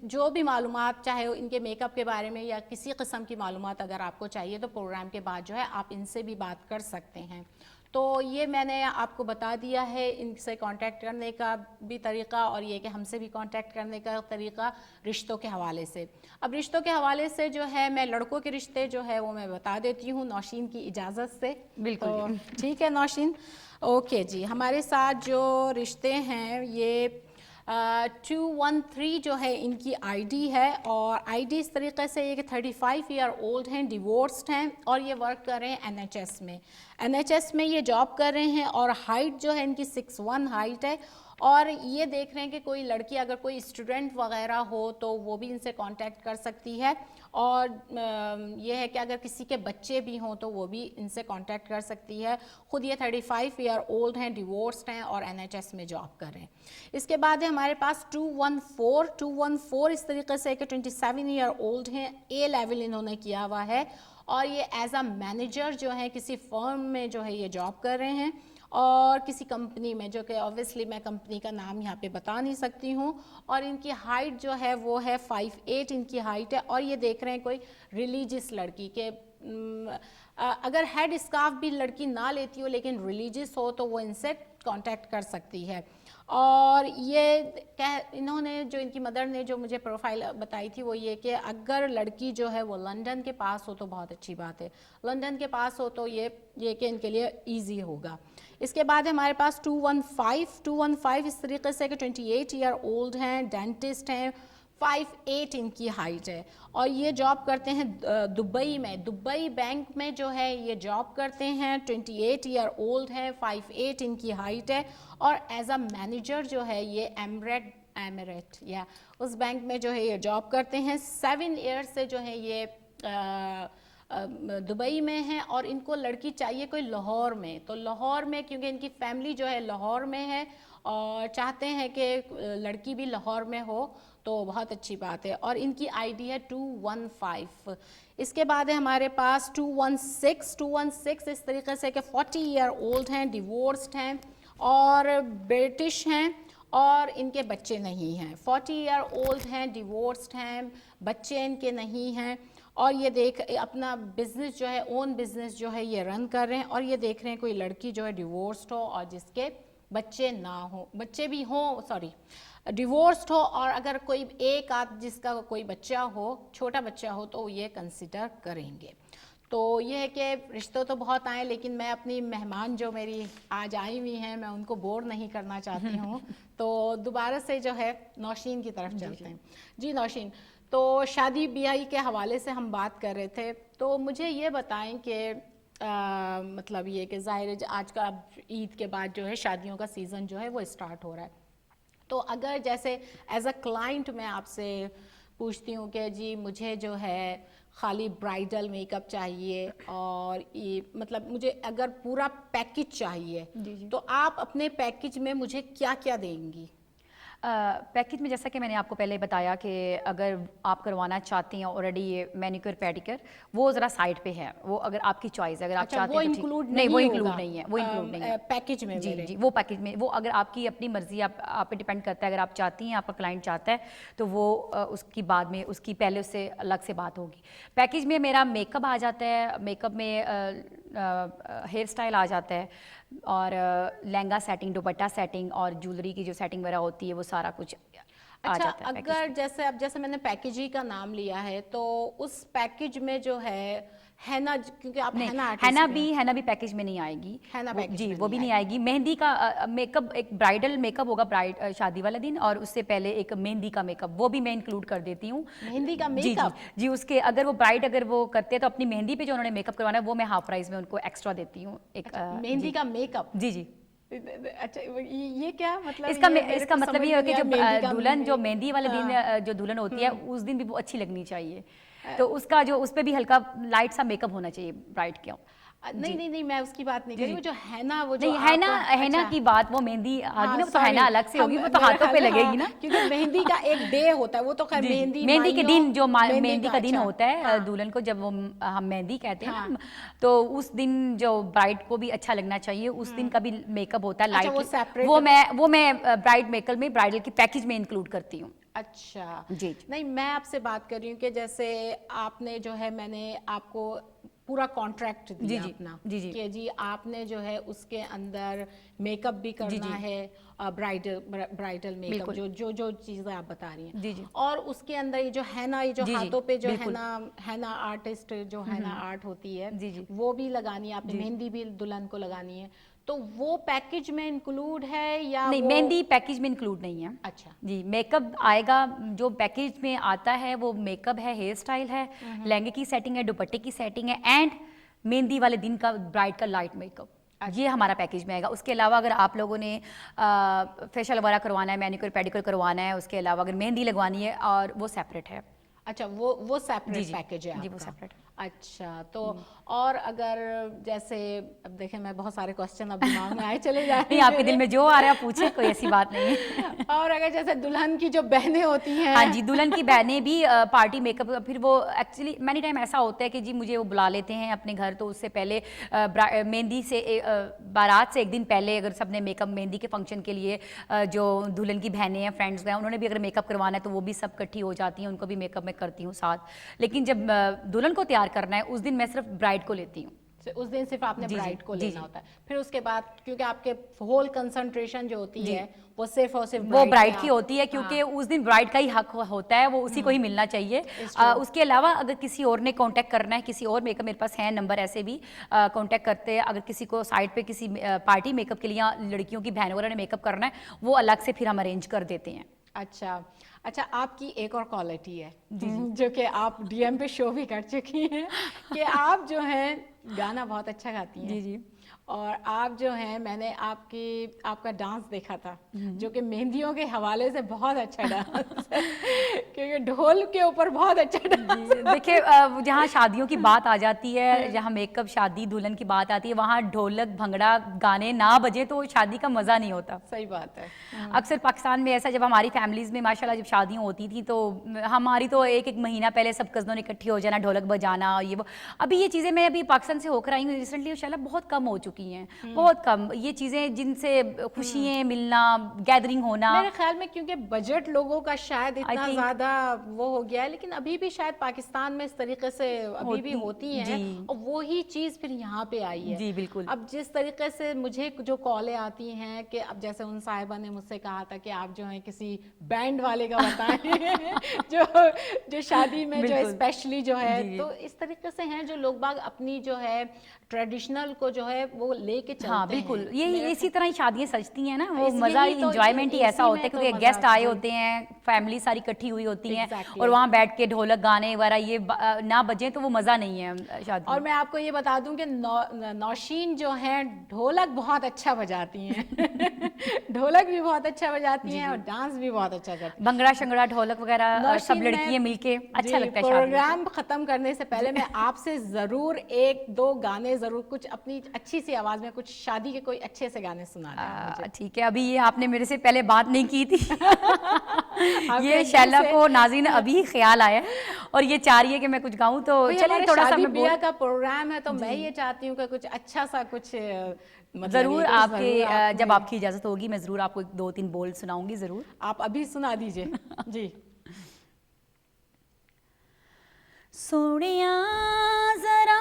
[SPEAKER 1] जो भी मालूमात चाहे इनके मेकअप के बारे में या किसी किस्म की मालूमात अगर आपको चाहिए तो प्रोग्राम के बाद जो है आप इनसे भी बात कर सकते हैं। तो ये मैंने आपको बता दिया है इनसे कांटेक्ट करने का भी तरीक़ा, और ये कि हमसे भी कांटेक्ट करने का तरीक़ा रिश्तों के हवाले से। अब रिश्तों के हवाले से जो है मैं लड़कों के रिश्ते जो है वो मैं बता देती हूँ नौशीन की इजाज़त से।
[SPEAKER 2] बिल्कुल
[SPEAKER 1] तो ठीक है नौशीन, ओके जी। हमारे साथ जो रिश्ते हैं ये 213 जो है इनकी आईडी है, और आईडी इस तरीके से ये कि 35 ईयर ओल्ड हैं, डिवोर्स्ड हैं, और ये वर्क कर रहे हैं एनएचएस में। एनएचएस में ये जॉब कर रहे हैं, और हाइट जो है इनकी 6'1" हाइट है, और ये देख रहे हैं कि कोई लड़की अगर कोई स्टूडेंट वगैरह हो तो वो भी इनसे कांटेक्ट कर सकती है, और ये है कि अगर किसी के बच्चे भी हों तो वो भी इनसे कांटेक्ट कर सकती है। ख़ुद ये 35 ईयर ओल्ड हैं, डिवोर्स्ड हैं, और एनएचएस में जॉब कर रहे हैं। इसके बाद है हमारे पास 214 इस तरीके से कि 27 ईयर ओल्ड हैं, ए लेवल इन्होंने किया हुआ है, और ये एज अ मैनेजर जो है किसी फर्म में जो है ये जॉब कर रहे हैं, اور کسی کمپنی میں, جو کہ obviously میں کمپنی کا نام یہاں پہ بتا نہیں سکتی ہوں, اور ان کی ہائٹ جو ہے وہ ہے 5'8" ان کی ہائٹ ہے. اور یہ دیکھ رہے ہیں کوئی ریلیجیس لڑکی کے, اگر ہیڈ اسکارف بھی لڑکی نہ لیتی ہو لیکن ریلیجیس ہو تو وہ ان سے کانٹیکٹ کر سکتی ہے. اور یہ انہوں نے, جو ان کی مدر نے جو مجھے پروفائل بتائی تھی وہ یہ کہ اگر لڑکی جو ہے وہ لنڈن کے پاس ہو تو بہت اچھی بات ہے, لنڈن کے پاس ہو تو یہ کہ ان کے لیے ایزی ہوگا. اس کے بعد ہمارے پاس 215 اس طریقے سے کہ 28 ایئر اولڈ ہیں, ڈینٹسٹ ہیں, 5'8" ان کی ہائٹ ہے, اور یہ جاب کرتے ہیں دبئی میں, دبئی بینک میں جو ہے یہ جاب کرتے ہیں. 28 ایئر اولڈ ہے, 5'8" ان کی ہائٹ ہے, اور ایز اے مینیجر جو ہے یہ ایمریٹ یا اس بینک میں جو ہے یہ جاب کرتے ہیں. 7 ایئر سے جو ہے یہ دبئی میں ہیں, اور ان کو لڑکی چاہیے کوئی لاہور میں, تو لاہور میں کیونکہ ان کی فیملی جو ہے لاہور میں ہے اور چاہتے ہیں کہ لڑکی بھی لاہور میں ہو تو بہت اچھی بات ہے. اور ان کی آئی ڈی ہے 215. اس کے بعد ہے ہمارے پاس 216 اس طریقے سے کہ 40 ایئر اولڈ ہیں, ڈیورسڈ ہیں اور برٹش ہیں, اور ان کے بچے نہیں ہیں. 40 ایئر اولڈ ہیں, ڈیورسڈ ہیں, بچے ان کے نہیں ہیں, اور یہ اپنا بزنس جو ہے, اون بزنس جو ہے یہ رن کر رہے ہیں. اور یہ دیکھ رہے ہیں کوئی لڑکی جو ہے ڈیورسڈ ہو اور جس کے بچے نہ ہوں, بچے بھی ہوں, ڈیورسڈ ہو, اور اگر کوئی ایک آدھ جس کا کوئی بچہ ہو, چھوٹا بچہ ہو, تو یہ کنسیڈر کریں گے. تو یہ ہے کہ رشتوں تو بہت آئیں, لیکن میں اپنی مہمان جو میری آج آئی ہوئی ہیں میں ان کو بور نہیں کرنا چاہتی ہوں, تو دوبارہ سے جو ہے نوشین کی طرف چلتے ہیں. جی نوشین, تو شادی بیاہی کے حوالے سے ہم بات کر رہے تھے, تو مجھے یہ بتائیں کہ مطلب یہ کہ ظاہر ہے آج کا عید کے بعد جو ہے شادیوں کا سیزن جو ہے وہ اسٹارٹ ہو رہا ہے, تو اگر جیسے ایز اے کلائنٹ میں آپ سے پوچھتی ہوں کہ جی مجھے جو ہے خالی برائڈل میک اپ چاہیے, اور یہ مطلب مجھے اگر پورا پیکج چاہیے, تو آپ اپنے پیکج میں مجھے کیا کیا دیں گی؟
[SPEAKER 2] پیکج میں جیسا کہ میں نے آپ کو پہلے بتایا کہ اگر آپ کروانا چاہتی ہیں آلریڈی یہ مینیکیور پیڈیکیور, وہ ذرا سائڈ پہ ہے, وہ اگر آپ کی چوائس ہے, اگر آپ چاہتے ہیں تو نہیں, وہ انکلوڈ نہیں ہے, وہ انکلوڈ نہیں ہے
[SPEAKER 1] پیکج میں.
[SPEAKER 2] جی وہ پیکج میں, وہ اگر آپ کی اپنی مرضی, آپ پہ ڈپینڈ کرتا ہے, اگر آپ چاہتی ہیں, آپ کا کلائنٹ چاہتا ہے تو وہ اس کی بعد میں, اس کی پہلے اس سے الگ سے بات ہوگی. پیکج میں میرا میک اپ آ جاتا ہے, میک اپ میں ہیئر اسٹائل آ جاتا ہے, اور لہنگا سیٹنگ, دوپٹہ سیٹنگ, اور جولری کی جو سیٹنگ وغیرہ ہوتی ہے وہ سارا کچھ آ جاتا ہے.
[SPEAKER 1] اگر جیسے میں نے پیکج ہی کا نام لیا ہے, تو اس پیکج میں جو ہے ہینا, کیونکہ آپ
[SPEAKER 2] ہینا بھی پیکج میں نہیں آئے گی, جی وہ بھی نہیں آئے گی. مہندی کا میک اپ, ایک برائڈل میک اپ ہوگا شادی والے دن, اور اس سے پہلے ایک مہندی کا میک اپ, وہ بھی میں انکلوڈ کر دیتی ہوں.
[SPEAKER 1] مہندی کا میک اپ
[SPEAKER 2] جی اس کے اگر وہ برائڈ اگر وہ کرتے ہیں تو اپنی مہندی پہ جو انہوں نے میک اپ کروانا ہے وہ میں ہاف پرائز میں ان کو ایکسٹرا دیتی ہوں. ایک
[SPEAKER 1] مہندی کا میک اپ,
[SPEAKER 2] جی
[SPEAKER 1] اچھا یہ کیا مطلب؟
[SPEAKER 2] اس کا مطلب یہ ہے کہ جو دلہن جو مہندی والے دن جو دلہن ہوتی ہے اس دن بھی وہ اچھی لگنی چاہیے, تو اس کا جو اس پہ بھی ہلکا لائٹ سا میک اپ ہونا چاہیے برائڈ کے.
[SPEAKER 1] نہیں میں اس کی بات نہیں کر رہی, وہ جو ہینا, وہ
[SPEAKER 2] جو ہینا کی بات, وہ مہندی آگی نا, وہ تو ہینا الگ سے ہوگی, وہ تو ہاتھوں پہ لگے گی نا,
[SPEAKER 1] کیونکہ مہندی کا ایک ڈے ہوتا ہے, وہ تو خیر
[SPEAKER 2] مہندی کے دن, جو مہندی کا دن ہوتا ہے دلہن کو, جب وہ ہم مہندی کہتے ہیں نا, تو اس دن جو برائڈ کو بھی اچھا لگنا چاہیے, اس دن کا بھی میک اپ ہوتا ہے لائٹ, وہ میں برائڈ میک اپ میں برائڈل کی پیکج میں انکلوڈ کرتی ہوں.
[SPEAKER 1] اچھا جی, نہیں میں آپ سے بات کر رہی ہوں کہ جیسے آپ نے جو ہے, میں نے آپ کو پورا کانٹریکٹ دیا اپنا کہ جی آپ نے جو ہے اس کے اندر میک اپ بھی کرنا ہے, برائڈل میک اپ جو چیزیں آپ بتا رہی ہیں, اور اس کے اندر یہ جو ہینا, یہ جو ہاتھوں پہ جو ہینا آرٹسٹ جو ہینا آرٹ ہوتی ہے وہ بھی لگانی ہے آپ نے, مہندی بھی دلہن کو لگانی ہے, تو وہ پیکج میں انکلوڈ ہے یا
[SPEAKER 2] نہیں؟ مہندی پیکج میں انکلوڈ نہیں ہے.
[SPEAKER 1] اچھا
[SPEAKER 2] جی, میک اپ آئے گا, جو پیکج میں آتا ہے وہ میک اپ ہے, ہیئر اسٹائل ہے, لہنگے کی سیٹنگ ہے, دوپٹے کی سیٹنگ ہے, اینڈ مہندی والے دن کا برائڈ کا لائٹ میک اپ, یہ ہمارا پیکج میں آئے گا. اس کے علاوہ اگر آپ لوگوں نے فیشل وغیرہ کروانا ہے, مینیکیور پیڈیکیور کروانا ہے, اس کے علاوہ اگر مہندی لگوانی ہے, اور وہ سیپریٹ ہے.
[SPEAKER 1] اچھا وہ سیپریٹ پیکج ہے
[SPEAKER 2] جی, وہ سیپریٹ.
[SPEAKER 1] अच्छा, तो और अगर जैसे अब देखें, मैं बहुत सारे क्वेश्चन अब दिमाग में आए चले जा रहे
[SPEAKER 2] नहीं,
[SPEAKER 1] हैं
[SPEAKER 2] आपके दिल में जो आ रहा है पूछे, कोई ऐसी बात नहीं है।
[SPEAKER 1] और अगर जैसे दुल्हन की जो बहनें होती हैं,
[SPEAKER 2] हाँ जी, दुल्हन की बहनें भी पार्टी मेकअप, फिर वो एक्चुअली मैनी टाइम ऐसा होता है कि जी मुझे वो बुला लेते हैं अपने घर, तो उससे पहले मेहंदी से बारात से एक दिन पहले अगर सबने मेकअप, मेहंदी के फंक्शन के लिए जो दुल्हन की बहनें हैं, फ्रेंड्स हैं, उन्होंने भी अगर मेकअप करवाना है तो वो भी सब इकट्ठी हो जाती हैं, उनको भी मेकअप मैं करती हूँ साथ। लेकिन जब दुल्हन को तैयार करना है उस दिन मैं सिर्फ ब्राइड को लेती हूँ।
[SPEAKER 1] उस दिन सिर्फ आपने
[SPEAKER 2] जी,
[SPEAKER 1] ब्राइड को
[SPEAKER 2] जी,
[SPEAKER 1] लेना होता है, फिर उसके बाद क्योंकि आपके होल कंसंट्रेशन जो होती है वो सिर्फ और सिर्फ
[SPEAKER 2] वो ब्राइड
[SPEAKER 1] पे
[SPEAKER 2] की होती है, क्योंकि उस दिन ब्राइड का ही हक होता है, वो उसी को ही मिलना चाहिए। उसके अलावा अगर किसी और ने कांटेक्ट करना है, किसी और मेकअप, मेरे पास है नंबर ऐसे भी कांटेक्ट करते हैं, अगर किसी को साइड पे किसी पार्टी मेकअप के लिए या लड़कियों की बहन वगैरह ने मेकअप करना है, वो अलग से फिर हम अरेंज कर देते हैं।
[SPEAKER 1] अच्छा अच्छा, आपकी एक और क्वालिटी है जो कि आप डीएम पे शो भी कर चुकी हैं कि आप जो हैं गाना बहुत अच्छा गाती हैं।
[SPEAKER 2] जी जी।
[SPEAKER 1] और आप जो हैं, मैंने आपका डांस देखा था जो कि मेहंदियों के हवाले से बहुत अच्छा डांस है क्योंकि ढोल के ऊपर बहुत अच्छा डांस।
[SPEAKER 2] देखिए, जहाँ शादियों की बात आ जाती है, जहाँ मेकअप, शादी, दुल्हन की बात आती है, वहाँ ढोलक, भंगड़ा, गाने ना बजे तो शादी का मज़ा नहीं होता।
[SPEAKER 1] सही बात है।
[SPEAKER 2] अक्सर पाकिस्तान में ऐसा, जब हमारी फैमिलीज़ में माशाल्लाह जब शादियाँ होती थी तो हमारी तो एक एक महीना पहले सब कज़नों ने इकट्ठी हो जाना, ढोलक बजाना, ये वो। अभी ये चीज़ें, मैं अभी पाकिस्तान से होकर आई हूँ रिसेंटली, इंशाल्लाह बहुत कम हो चुकी हैं, बहुत कम ये चीज़ें जिनसे खुशियाँ मिलना, गैदरिंग होना।
[SPEAKER 1] मेरे ख्याल में क्योंकि बजट लोगों का शायद इतना ज़्यादा वो हो गया है, लेकिन अभी भी शायद पाकिस्तान में इस तरीके से अभी भी होती हैं और वो ही चीज़ फिर यहाँ पे आई है।
[SPEAKER 2] जी बिल्कुल।
[SPEAKER 1] अब जिस तरीके से मुझे जो कॉलें आती हैं कि अब जैसे उन साहिबा ने मुझसे कहा था कि आप जो है किसी बैंड वाले का बताएं जो शादी में जो स्पेशली जो है, तो इस तरीके से हैं जो लोग बाग अपनी जो है ट्रेडिशनल को जो है वो लेके चलते हैं।
[SPEAKER 2] हाँ बिल्कुल, ये इसी तरह ही शादियाँ सजती हैं ना, वो मज़ा ही, इंजॉयमेंट ही ऐसा होता है क्योंकि गेस्ट आए होते हैं, फैमिली सारी इकट्ठी हुई होती हैं और वहाँ बैठ के ढोलक, गाने वगैरह ये ना बजे तो वो मज़ा नहीं है शादी।
[SPEAKER 1] और मैं आपको ये बता दूं कि नौशीन जो है ढोलक बहुत अच्छा बजाती हैं ढोलक भी बहुत अच्छा बजाती हैं और डांस भी बहुत अच्छा करती हैं,
[SPEAKER 2] भंगड़ा शंगड़ा, ढोलक वगैरह सब लड़कियाँ मिलके अच्छा लगता है।
[SPEAKER 1] प्रोग्राम खत्म करने से पहले मैं आपसे जरूर एक दो गाने जरूर कुछ अपनी अच्छी सी आवाज में कुछ शादी के कोई अच्छे से गाने सुना दें।
[SPEAKER 2] ठीक है, अभी ये आपने मेरे से पहले बात नहीं की थी ये शैला को नाज़रीन अभी ख्याल आया और ये चाह रही है कि मैं कुछ गाऊं, तो चलिए थोड़ा सा मैं
[SPEAKER 1] बिया का प्रोग्राम है तो मैं ये चाहती हूँ कि कुछ अच्छा सा कुछ
[SPEAKER 2] जरूर आपके जब आपकी इजाजत होगी मैं जरूर आपको 2-3 बोल सुनाऊंगी, जरूर।
[SPEAKER 1] आप अभी सुना दीजिए जी।
[SPEAKER 2] सोनिया जरा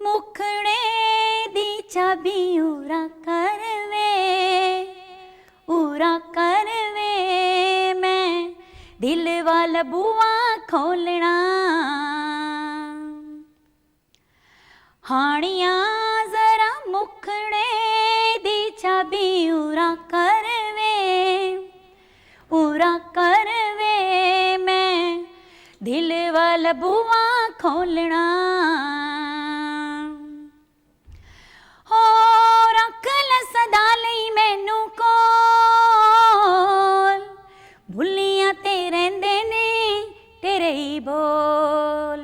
[SPEAKER 2] मुखड़े दी चाबी उरा करवे मैं दिल वाला बुआ खोलना, हानिया जरा मुखड़े दी चाबी उरा करवे मैं दिल वाला बुआ खोलना, हो रख ले सदा लई मैनू कोल, भुलियां ते रहिंदे ने तेरे ही बोल,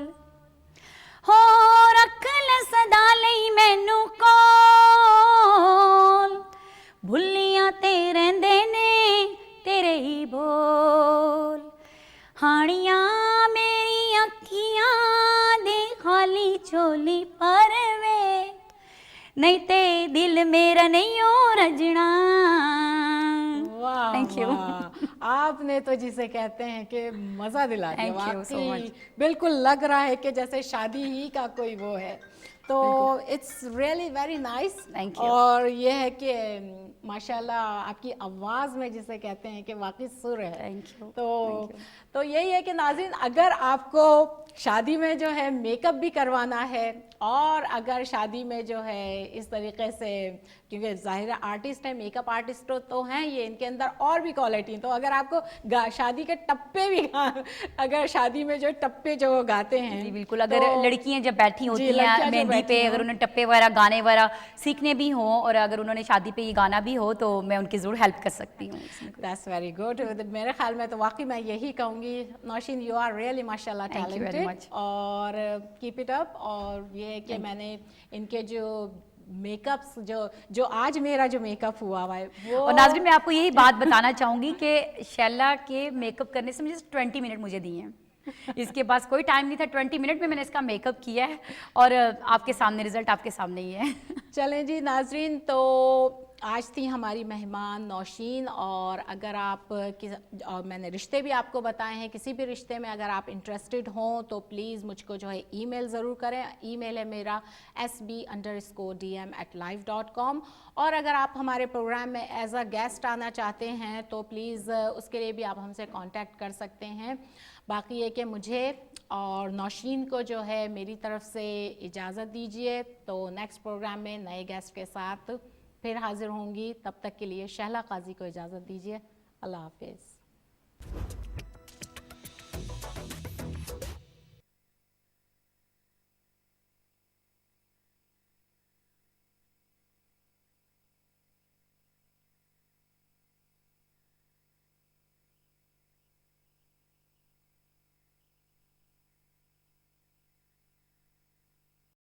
[SPEAKER 2] हो रख ले सदा लई मैनू कोल, भुलियां ते रहिंदे ने तेरे ही बोल, हानियां मेरी अखियां दे खाली झोली परवे नहीं ते दिल मेरा नहीं हो रजना।
[SPEAKER 1] Thank you. आपने तो जिसे कहते हैं कि मजा दिला दिया, वाकई बिल्कुल लग रहा है कि जैसे शादी ही का कोई वो है, तो इट्स रियली वेरी नाइस। और ये है कि माशाल्लाह आपकी आवाज़ में जिसे कहते हैं कि वाकई सुर है।
[SPEAKER 2] Thank you.
[SPEAKER 1] तो यही है कि नाज़रीन, अगर आपको शादी में जो है मेकअप भी करवाना है और अगर शादी में जो है इस तरीके से, क्योंकि ज़ाहिर आर्टिस्ट है, मेकअप आर्टिस्ट तो हैं ये, इनके अंदर और भी क्वालिटी, तो अगर आपको शादी के टप्पे भी अगर शादी में जो टप्पे जो गाते हैं,
[SPEAKER 2] जी बिल्कुल, अगर लड़कियां जब बैठी होती हैं मेहंदी शादी पे अगर उन्हें टप्पे वगैरह गाने वगैरह सीखने भी हों और अगर उन्होंने शादी पे ये गाना भी हो तो मैं उनकी ज़रूर हेल्प कर सकती हूँ इसमें।
[SPEAKER 1] That's very good. मेरे ख्याल में तो वाकई मैं यही कहूँगी, नौशीन यू आर रियली माशाल्लाह
[SPEAKER 2] Thank you very
[SPEAKER 1] talented,
[SPEAKER 2] much.
[SPEAKER 1] और कीप इट अप। और ये है कि मैंने इनके जो मेकअप्स जो आज मेरा जो मेकअप हुआ हुआ है वो,
[SPEAKER 2] और नाज़रीन मैं आपको यही बात बताना चाहूँगी कि शैला के मेकअप करने से मुझे 20 मिनट मुझे दिए हैं, इसके पास कोई टाइम नहीं था। 20 मिनट में मैंने इसका मेकअप किया है और आपके सामने रिजल्ट आपके सामने ही है।
[SPEAKER 1] चलें जी नाजरीन, तो आज थी हमारी मेहमान नौशीन। और अगर आप और मैंने रिश्ते भी आपको बताए हैं, किसी भी रिश्ते में अगर आप इंटरेस्टेड हों तो प्लीज़ मुझको जो है ईमेल ज़रूर करें। ईमेल है मेरा sb_dm@live.com। और अगर आप हमारे प्रोग्राम में एज अ गेस्ट आना चाहते हैं तो प्लीज़ उसके लिए भी आप हमसे कांटेक्ट कर सकते हैं। बाकी ये कि मुझे और नौशीन को जो है मेरी तरफ से इजाज़त दीजिए, तो नेक्स्ट प्रोग्राम में नए गेस्ट के साथ फिर हाजिर होंगी। तब तक के लिए शहला काजी को इजाज़त दीजिए। अल्लाह हाफिज़।